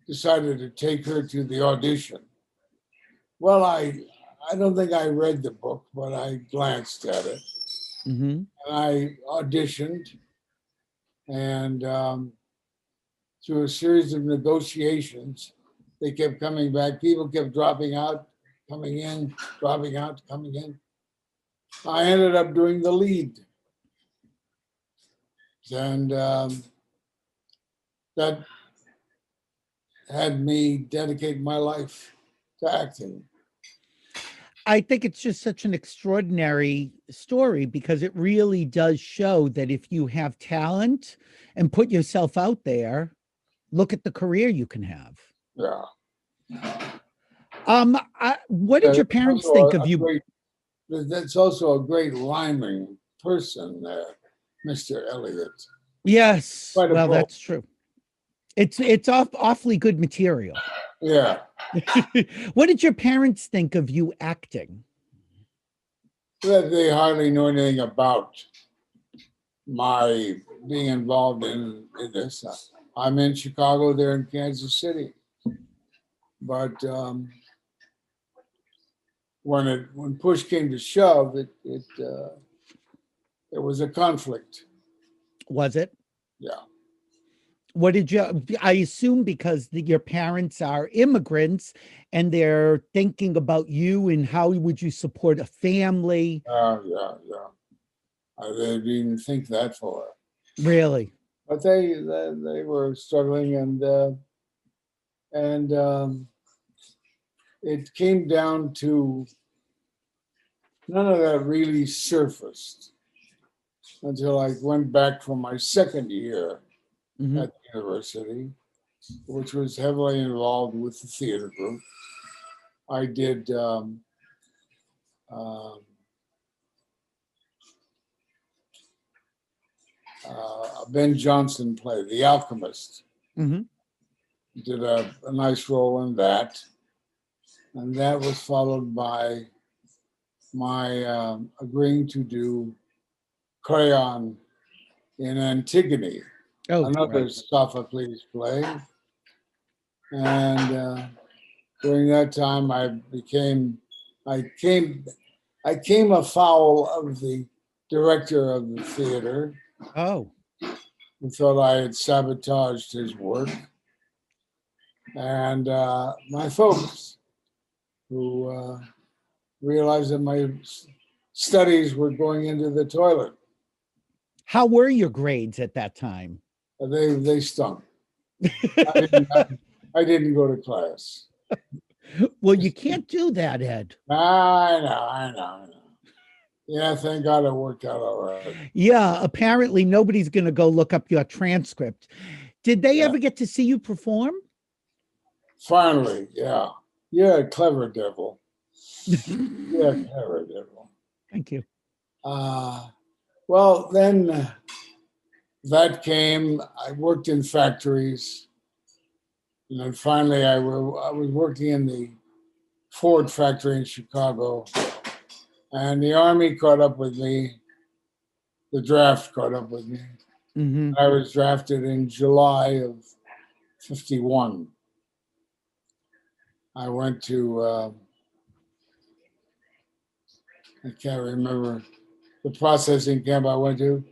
decided to take her to the audition. Well, I don't think I read the book, but I glanced at it. Mm-hmm. And I auditioned, and through a series of negotiations, they kept coming back. People kept dropping out, coming in, dropping out, coming in. I ended up doing the lead. And that had me dedicate my life to acting. I think it's just such an extraordinary story because it really does show that if you have talent and put yourself out there, look at the career you can have. Yeah. What did your parents think of you? That's also a great rhyming person, Mr. Eliot. Yes. Quite a Well, book. that's true. It's awfully good material. Yeah. What did your parents think of you acting? That they hardly knew anything about my being involved in this. I'm in Chicago, they're in Kansas City. But when push came to shove, it was a conflict. Was it? Yeah. What did you, I assume because your parents are immigrants and they're thinking about you and how would you support a family? Yeah. I didn't even think that far. Really? But they were struggling, and it came down to none of that really surfaced until I went back for my second year Mm-hmm. at the university, which was heavily involved with the theater group. I did a Ben Jonson play, The Alchemist. Mm-hmm. Did a nice role in that. And that was followed by my agreeing to do Creon in Antigone, another right. Sophocles play. And during that time, I came afoul of the director of the theater, Oh. who thought I had sabotaged his work, and my folks, who realized that my studies were going into the toilet. How were your grades at that time? They stunk. I didn't go to class. Well, you can't do that, Ed. I know. Yeah, thank God it worked out all right. Yeah, apparently nobody's going to go look up your transcript. Did they ever get to see you perform? Finally, yeah. You're a clever devil. You're a clever devil. Thank you. Well, then that came. I worked in factories. And then finally, I was working in the Ford factory in Chicago. And the Army caught up with me. The draft caught up with me. Mm-hmm. I was drafted in July of 51. I went to, I can't remember the processing camp I went to.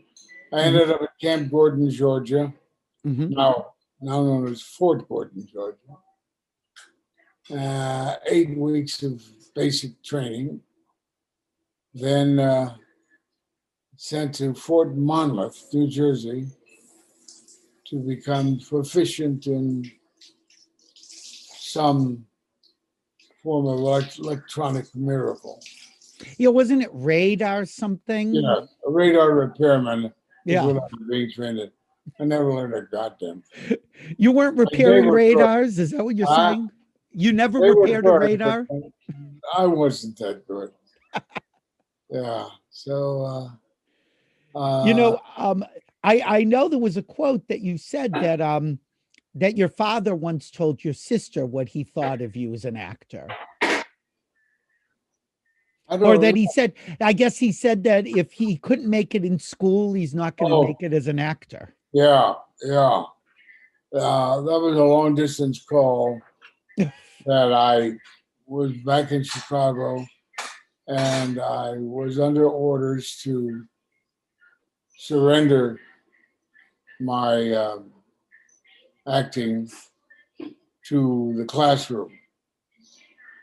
I ended up at Camp Gordon, Georgia. Mm-hmm. Now known as Fort Gordon, Georgia. 8 weeks of basic training, then sent to Fort Monmouth, New Jersey, to become proficient in some form of electronic miracle. Yeah, wasn't it radar something? Yeah, a radar repairman is Yeah. what I was being trained in. I never learned a goddamn thing. You weren't repairing radars? Is that what you're saying? You never They were repaired a good, radar? but I wasn't that good. Yeah. So You know, I know there was a quote that you said that that your father once told your sister what he thought of you as an actor. Or that he said, I guess he said that if he couldn't make it in school, he's not going to make it as an actor. Yeah, yeah. That was a long distance call that I was back in Chicago, and I was under orders to surrender my acting to the classroom.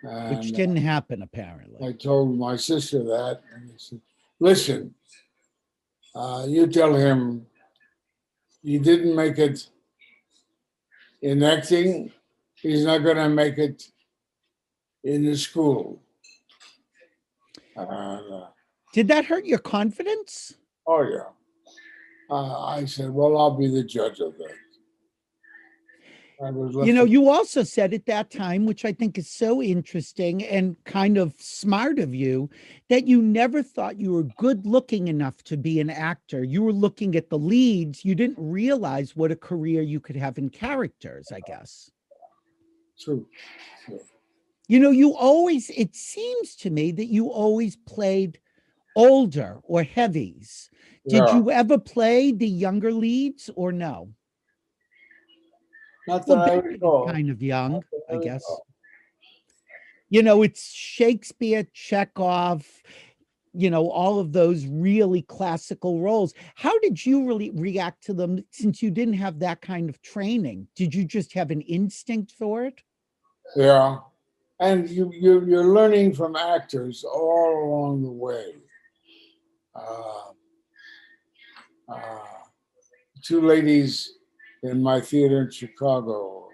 And which didn't happen, apparently. I told my sister that, and I said, listen, you tell him he didn't make it in acting, he's not going to make it in the school. Did that hurt your confidence? Oh, yeah. I said, well, I'll be the judge of that. You know, you also said at that time, which I think is so interesting and kind of smart of you, that you never thought you were good looking enough to be an actor. You were looking at the leads. You didn't realize what a career you could have in characters, I guess. True. You know, you always, it seems to me that you always played older or heavies. Did you ever play the younger leads or no? Not that I recall. Kind of young, I guess. You know, it's Shakespeare, Chekhov, you know, all of those really classical roles. How did you really react to them since you didn't have that kind of training? Did you just have an instinct for it? Yeah. And you're learning from actors all along the way. Two ladies in my theater in Chicago,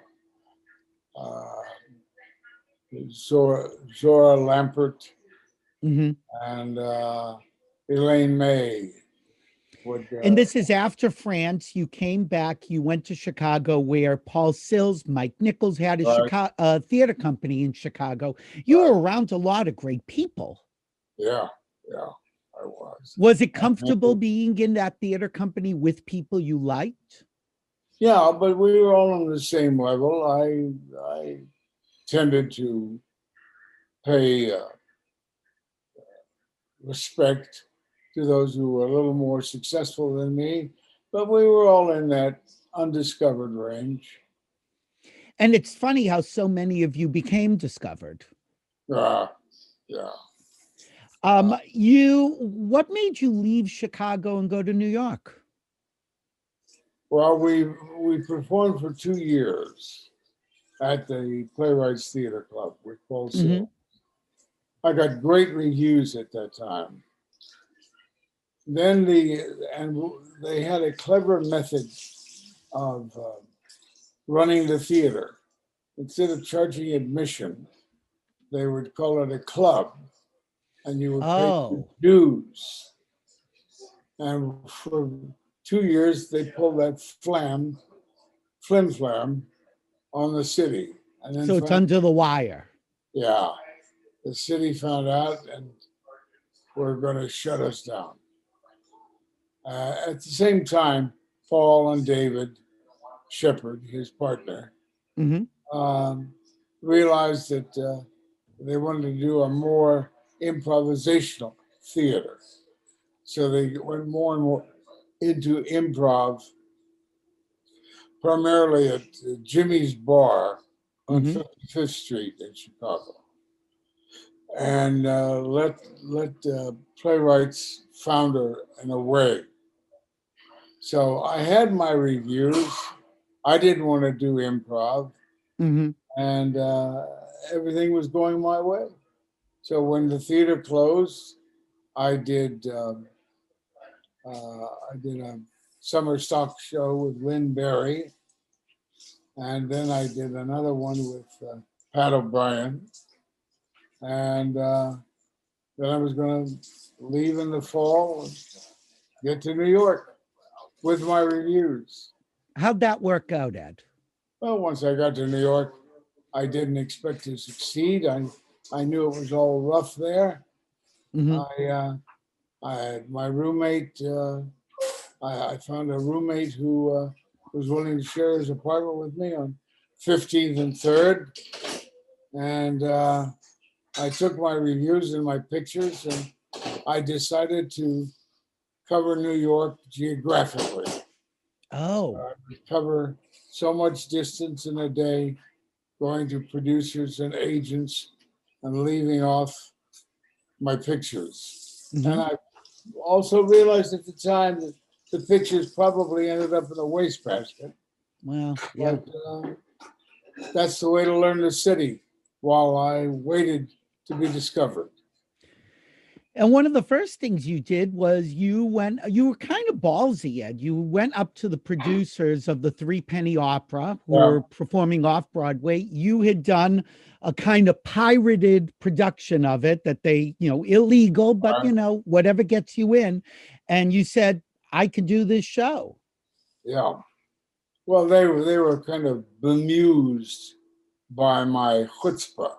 Zora Lampert and Elaine May. And this is after France. You came back, you went to Chicago where Paul Sills, Mike Nichols had a theater company in Chicago. You were around a lot of great people. Yeah, yeah, I was. Was it comfortable being in that theater company with people you liked? Yeah, but we were all on the same level. I tended to pay respect to those who were a little more successful than me, but we were all in that undiscovered range. And it's funny how so many of you became discovered. Yeah. What made you leave Chicago and go to New York? Well, we performed for 2 years at the Playwrights Theater Club with Paul Sills. I got great reviews at that time. Then they had a clever method of running the theater. Instead of charging admission, they would call it a club, and you would pay dues. And for 2 years, they pulled that flim flam on the city. And then so it's under the wire. Yeah. The city found out and were going to shut us down. At the same time, Paul and David Shepard, his partner, realized that they wanted to do a more improvisational theater. So they went more and more into improv, primarily at Jimmy's Bar on 55th Street in Chicago. And let playwrights founder in a way. So I had my reviews. I didn't want to do improv. And everything was going my way. So when the theater closed, I did a summer stock show with Lynn Berry, and then I did another one with Pat O'Brien, and then I was going to leave in the fall and get to New York with my reviews. How'd that work out, Ed? Well, once I got to New York, I didn't expect to succeed. I knew it was all rough there. Mhm. I had my roommate. I found a roommate who was willing to share his apartment with me on 15th and 3rd, and I took my reviews and my pictures, and I decided to cover New York geographically. Oh, Cover so much distance in a day, going to producers and agents and leaving off my pictures. Mhm. And I also realized at the time that the pictures probably ended up in a wastebasket. well, yeah. But that's the way to learn the city while I waited to be discovered. And one of the first things you did was you were kind of ballsy, Ed. You went up to the producers of the Three Penny Opera who were performing off Broadway. You had done a kind of pirated production of it that they, illegal, but whatever gets you in. And you said, I could do this show. Yeah. Well, they were kind of bemused by my chutzpah.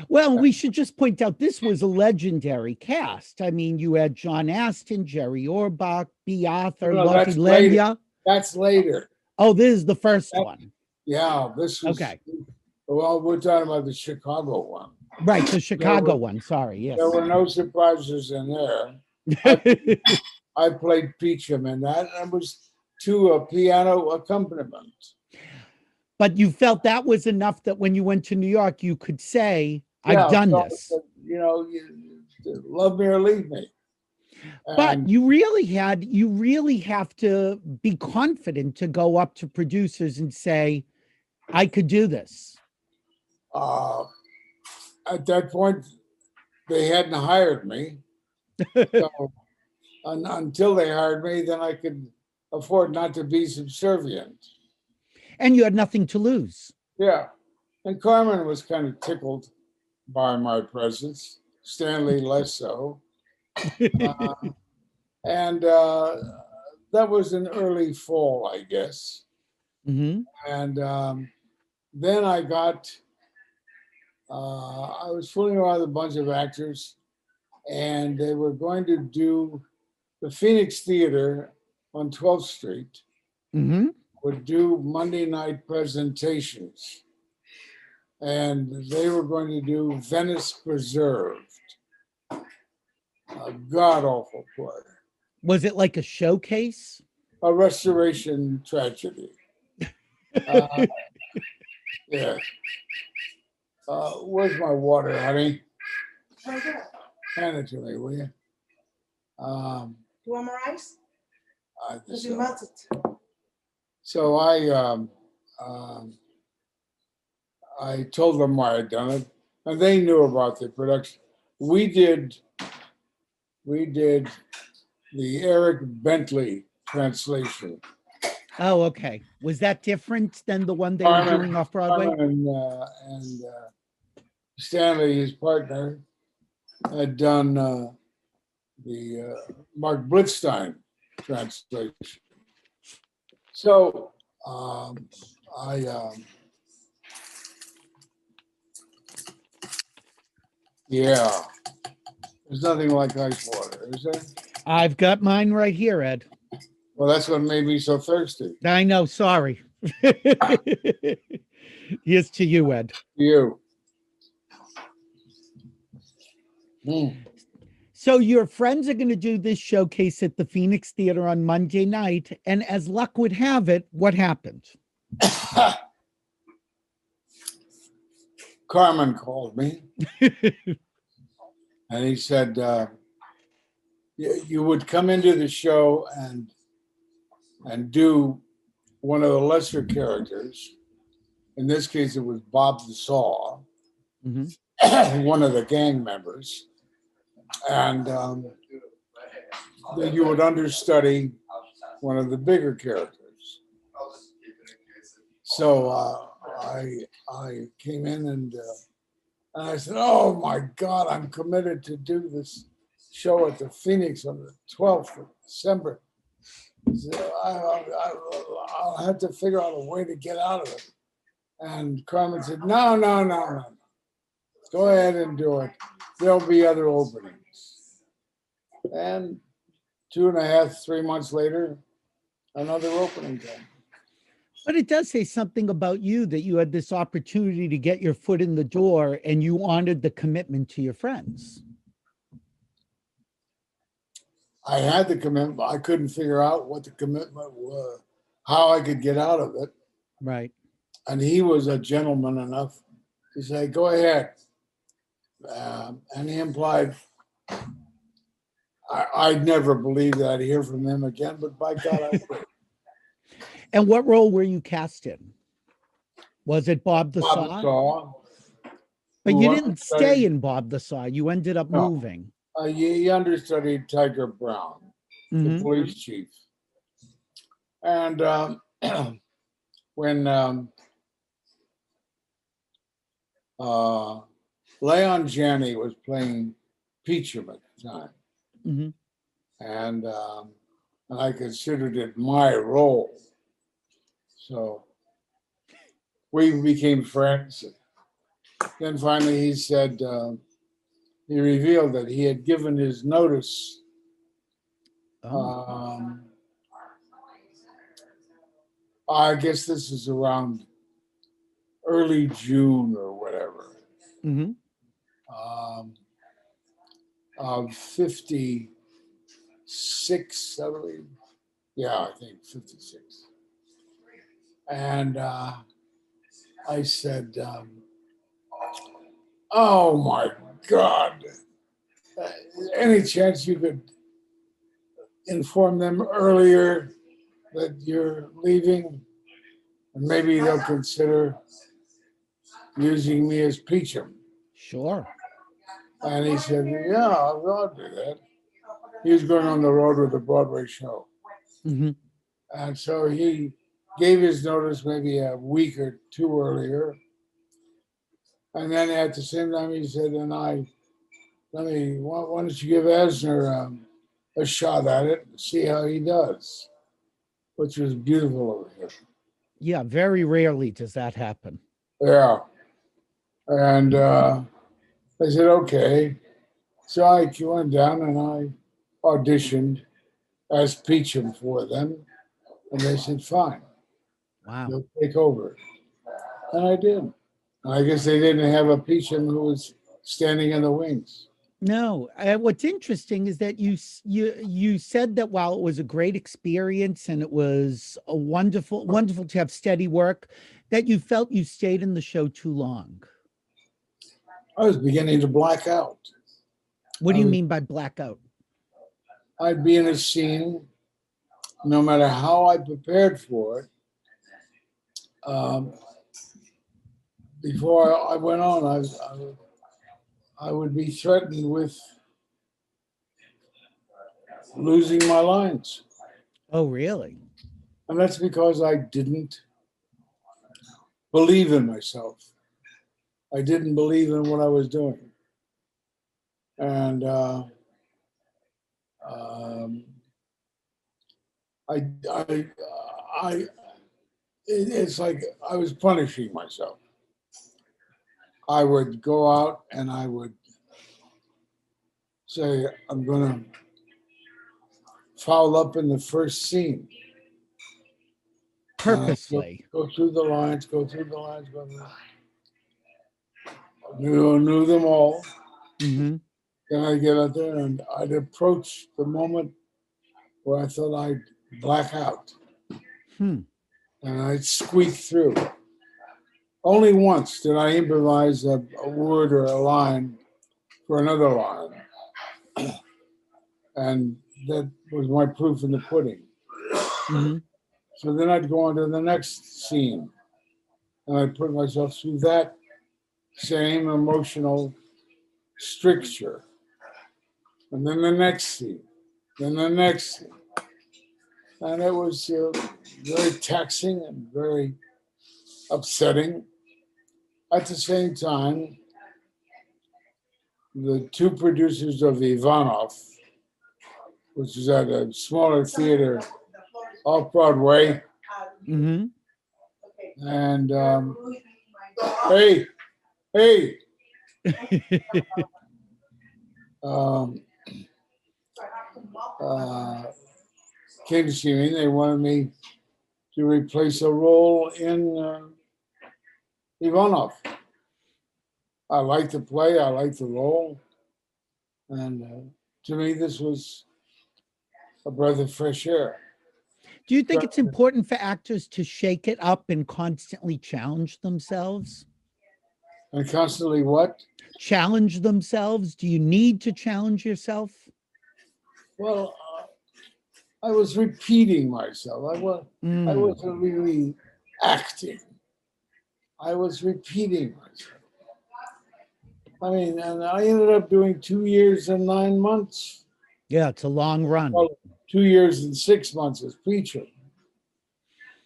Well, we should just point out this was a legendary cast. I mean, you had John Aston, Jerry Orbach, B. Arthur, Lottie Lenya. That's later. Oh, this is the first one. Yeah, this was okay. Well, we're talking about the Chicago one. Right, the Chicago one. Sorry, yes. There were no surprises in there. I played Peachum in that, and it was to a piano accompaniment. But you felt that was enough that when you went to New York, you could say, I've done this. You love me or leave me. But you really have to be confident to go up to producers and say, I could do this. At that point, they hadn't hired me. So until they hired me, then I could afford not to be subservient. And you had nothing to lose. Yeah. And Carmen was kind of tickled by my presence, Stanley less so. And that was in early fall, I guess. Mm-hmm. And then I was fooling around with a bunch of actors, and they were going to do the Phoenix Theater on 12th Street. Mm-hmm. Would do Monday night presentations, and they were going to do Venice Preserved, a god-awful play. Was it like a showcase? A restoration tragedy. Yeah. Where's my water, honey? Right there. Hand it to me, will you? You want more ice? This, You melt it. So I told them why I'd done it, and they knew about the production. We did the Eric Bentley translation. Oh, okay. Was that different than the one they were doing off Broadway? And Stanley, his partner, had done the Mark Blitzstein translation. So yeah, there's nothing like ice water, is there? I've got mine right here, Ed. Well, that's what made me so thirsty. I know, sorry. Here's to you, Ed. You. So your friends are going to do this showcase at the Phoenix Theater on Monday night, and as luck would have it, what happened? Carmen called me, and he said, you would come into the show and do one of the lesser characters. In this case, it was Bob the Saw. one of the gang members, and then you would understudy one of the bigger characters. So I came in and I said, "Oh my God, I'm committed to do this show at the Phoenix on the 12th of December. So I'll have to figure out a way to get out of it." And Carmen said, "No. Go ahead and do it. There'll be other openings." And 2.5, 3 months later, another opening came. But it does say something about you that you had this opportunity to get your foot in the door and you honored the commitment to your friends. I had the commitment, but I couldn't figure out what the commitment was, how I could get out of it. Right. And he was a gentleman enough to say, "Go ahead." And he implied, I'd never believe that I'd hear from him again, but by God, I would. And what role were you cast in? Was it Bob the Bob Saw? Saw. But who you didn't understudied- stay in Bob the Saw. You ended up No. moving. He understudied Tiger Brown, the police chief. And when Leon Janney was playing Peachum at the time, and I considered it my role. So we became friends. Then finally he said, he revealed that he had given his notice I guess this is around early June or whatever, of 56, I believe. Yeah, I think 56. And I said, "Oh my God, any chance you could inform them earlier that you're leaving, and maybe they'll consider using me as Peachum?" Sure. And he said, "Yeah, I'll do that." He was going on the road with a Broadway show. And so he gave his notice maybe a week or two earlier. And then at the same time, he said, why don't you give Asner a shot at it and see how he does, which was beautiful of him. Yeah, very rarely does that happen. Yeah. And I said, okay. So I went down and I auditioned as Peachum for them. And they said, fine. Wow. You'll take over. And I did. I guess they didn't have a Peachum who was standing in the wings. No, what's interesting is that you said that while it was a great experience and it was a wonderful to have steady work, that you felt you stayed in the show too long. I was beginning to black out. What do you mean by blackout? I'd be in a scene, no matter how I prepared for it. Before I went on, I would be threatened with losing my lines. Oh, really? And that's because I didn't believe in myself. I didn't believe in what I was doing. And it's like I was punishing myself. I would go out and I would say, I'm going to foul up in the first scene. Purposely. Go through the lines. Knew them all. Then I'd get out there and I'd approach the moment where I thought I'd black out. And I'd squeak through. Only once did I improvise a word or a line for another line. And that was my proof in the pudding. So then I'd go on to the next scene. And I'd put myself through that same emotional stricture. And then the next scene, then the next scene. And it was very taxing and very upsetting. At the same time, the two producers of Ivanov, which is at a smaller theater off Broadway, Mm-hmm. and hey, um, came to see me. They wanted me to replace a role in Ivanov. I liked the play, I liked the role, and to me, this was a breath of fresh air. Do you think it's important for actors to shake it up and constantly challenge themselves? And constantly what? Challenge themselves? Do you need to challenge yourself? Well, I was repeating myself. I wasn't really acting. I was repeating myself. I mean, and I ended up doing 2 years and 9 months. Yeah, it's a long run. Well, 2 years and 6 months as preacher.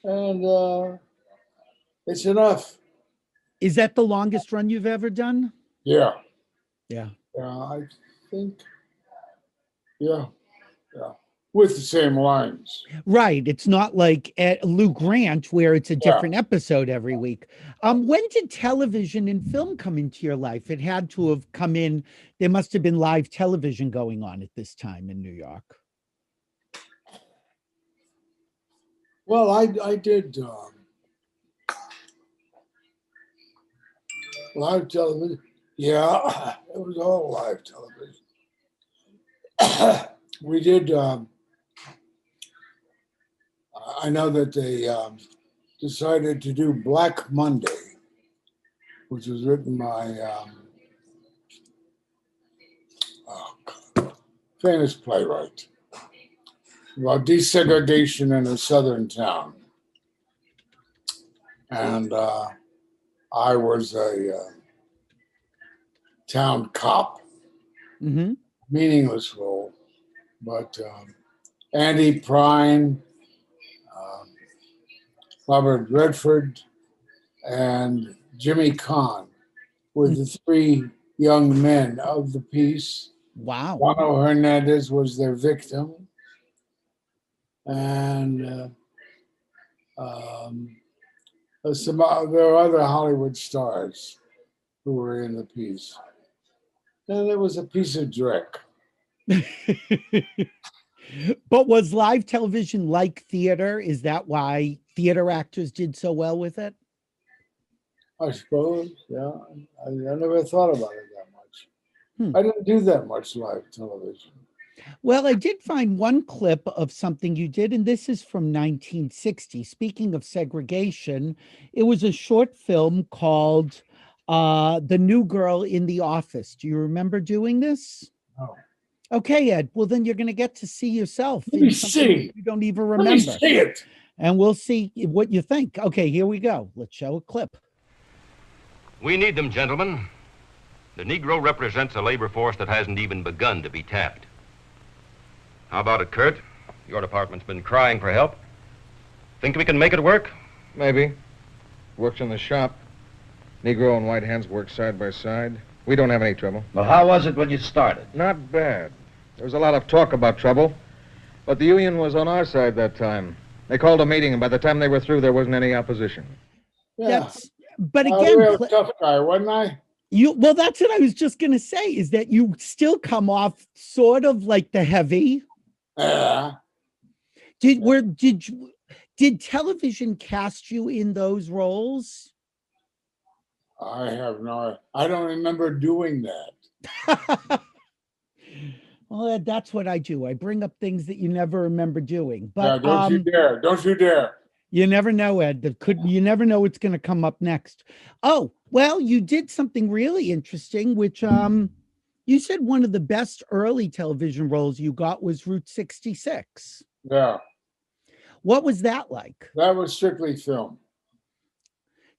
And it's enough. Is that the longest run you've ever done? Yeah. Yeah. Yeah, I think. Yeah. Yeah. With the same lines. Right. It's not like at Lou Grant where it's a different episode every week. When did television and film come into your life? It had to have come in. There must have been live television going on at this time in New York. Well, I did live television. Yeah, it was all live television. We did. I know that they decided to do Black Monday, which was written by famous playwright about desegregation in a southern town. And I was a town cop, meaningless role, but Andy Prine, Robert Redford, and Jimmy Kahn were the three young men of the piece. Wow. Juano Hernandez was their victim. And there were other Hollywood stars who were in the piece. And it was a piece of dreck. But was live television like theater? Is that why theater actors did so well with it? I suppose, yeah. I never thought about it that much. I didn't do that much live television. Well, I did find one clip of something you did, and this is from 1960. Speaking of segregation, it was a short film called The New Girl in the Office. Do you remember doing this? No. Okay, Ed. Well, then you're going to get to see yourself. Let me see. You don't even remember. Let me see it. And we'll see what you think. Okay, here we go. Let's show a clip. We need them, gentlemen. The Negro represents a labor force that hasn't even begun to be tapped. How about it, Kurt? Your department's been crying for help. Think we can make it work? Maybe. Works in the shop. Negro and white hands work side by side. We don't have any trouble. Well, how was it when you started? Not bad. There was a lot of talk about trouble, but the union was on our side that time. They called a meeting, and by the time they were through, there wasn't any opposition. Yeah. But I again, was a tough guy, wasn't I? well, that's what I was just going to say, is that you still come off sort of like the heavy. Yeah. Did television cast you in those roles? I don't remember doing that. Well, that's what I do. I bring up things that you never remember doing. But yeah, don't you dare. Don't you dare. You never know, Ed. You never know what's going to come up next. Oh, well, you did something really interesting, which you said one of the best early television roles you got was Route 66. Yeah. What was that like? That was strictly film.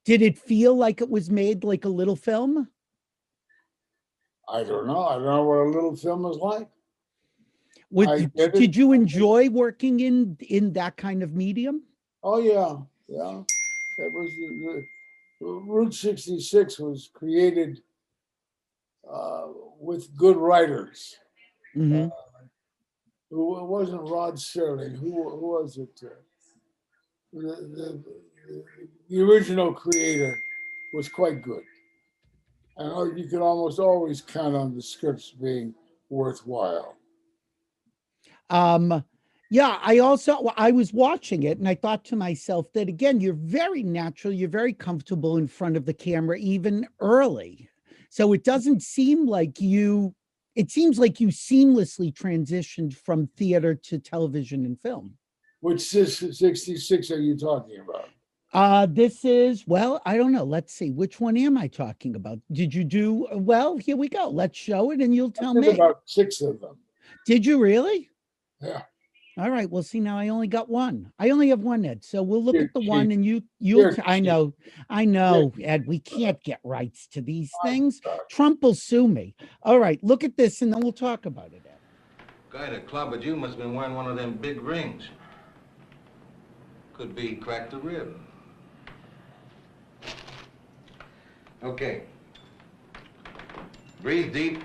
Did it feel like it was made like a little film? I don't know. I don't know what a little film is like. I get it. Did you enjoy working in that kind of medium? Oh yeah, yeah. That was Route 66 was created with good writers. Mm-hmm. Who it wasn't Rod Serling? Who was it? The original creator was quite good, and you could almost always count on the scripts being worthwhile. Yeah, I was watching it and I thought to myself that again, you're very natural, you're very comfortable in front of the camera, even early. So it doesn't seem like it seems like you seamlessly transitioned from theater to television and film. Which 66 are you talking about? This is, well, I don't know. Let's see. Which one am I talking about? Did you do, well, here we go. Let's show it and you'll tell me. About 6 of them. Did you really? Yeah. All right. Well, see, now I only got one. I only have one, Ed. So we'll look at the one and I know, Ed, we can't get rights to these things. Trump will sue me. All right. Look at this and then we'll talk about it, Ed. Guy that clobbered you must have been wearing one of them big rings. Could be cracked a rib. Okay. Breathe deep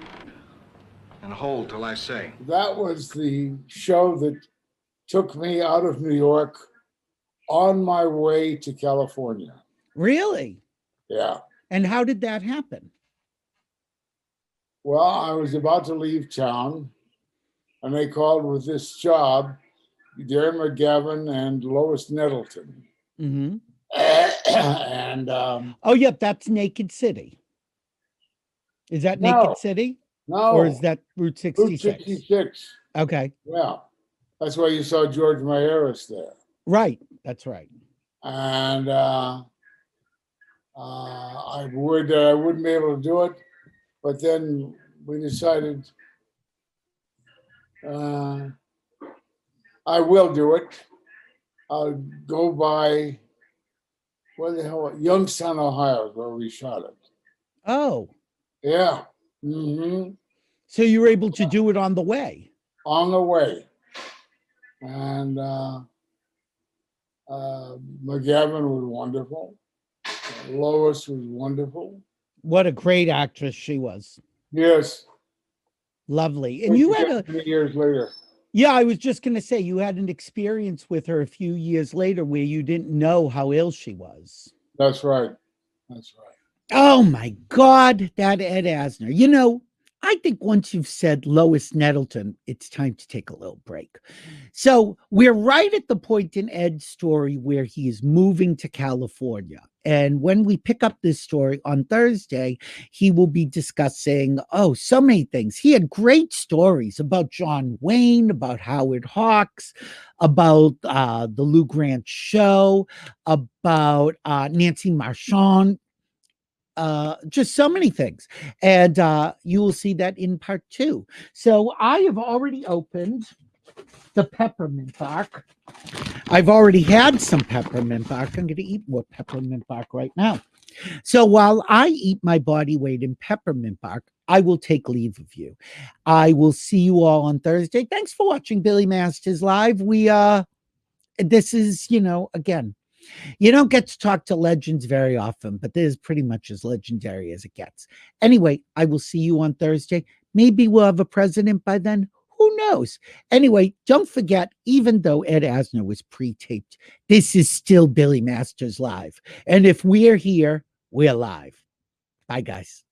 and hold till I say. That was the show that took me out of New York on my way to California. Really? Yeah. And how did that happen? Well, I was about to leave town and they called with this job, Darren McGavin and Lois Nettleton. Mm-hmm. And oh, yep, that's Naked City. Is that Naked City? No. Or is that Route 66? Route 66. Okay. Yeah. That's why you saw George Mayeris there. Right. That's right. And I worried that I wouldn't be able to do it, but then we decided I will do it. I'll go by, where the hell, Youngstown, Ohio is where we shot it. Oh. Yeah. Mm-hmm. So you were able to do it on the way? On the way. And McGavin was wonderful. Lois was wonderful. What a great actress she was. Yes. Lovely. And you had 3 years later. Yeah, I was just going to say, you had an experience with her a few years later where you didn't know how ill she was. That's right. That's right. Oh, my God, that Ed Asner. You know, I think once you've said Lois Nettleton, it's time to take a little break. So we're right at the point in Ed's story where he is moving to California. And when we pick up this story on Thursday, he will be discussing, so many things. He had great stories about John Wayne, about Howard Hawks, about the Lou Grant Show, about Nancy Marchand. Just so many things. And you will see that in part 2. So I have already opened the peppermint bark. I've already had some peppermint bark. I'm going to eat more peppermint bark right now. So while I eat my body weight in peppermint bark, I will take leave of you. I will see you all on Thursday. Thanks for watching Billy Masters Live. This is, again, you don't get to talk to legends very often, but this is pretty much as legendary as it gets. Anyway, I will see you on Thursday. Maybe we'll have a president by then. Who knows? Anyway, don't forget, even though Ed Asner was pre-taped, this is still Billy Masters Live. And if we're here, we're live. Bye, guys.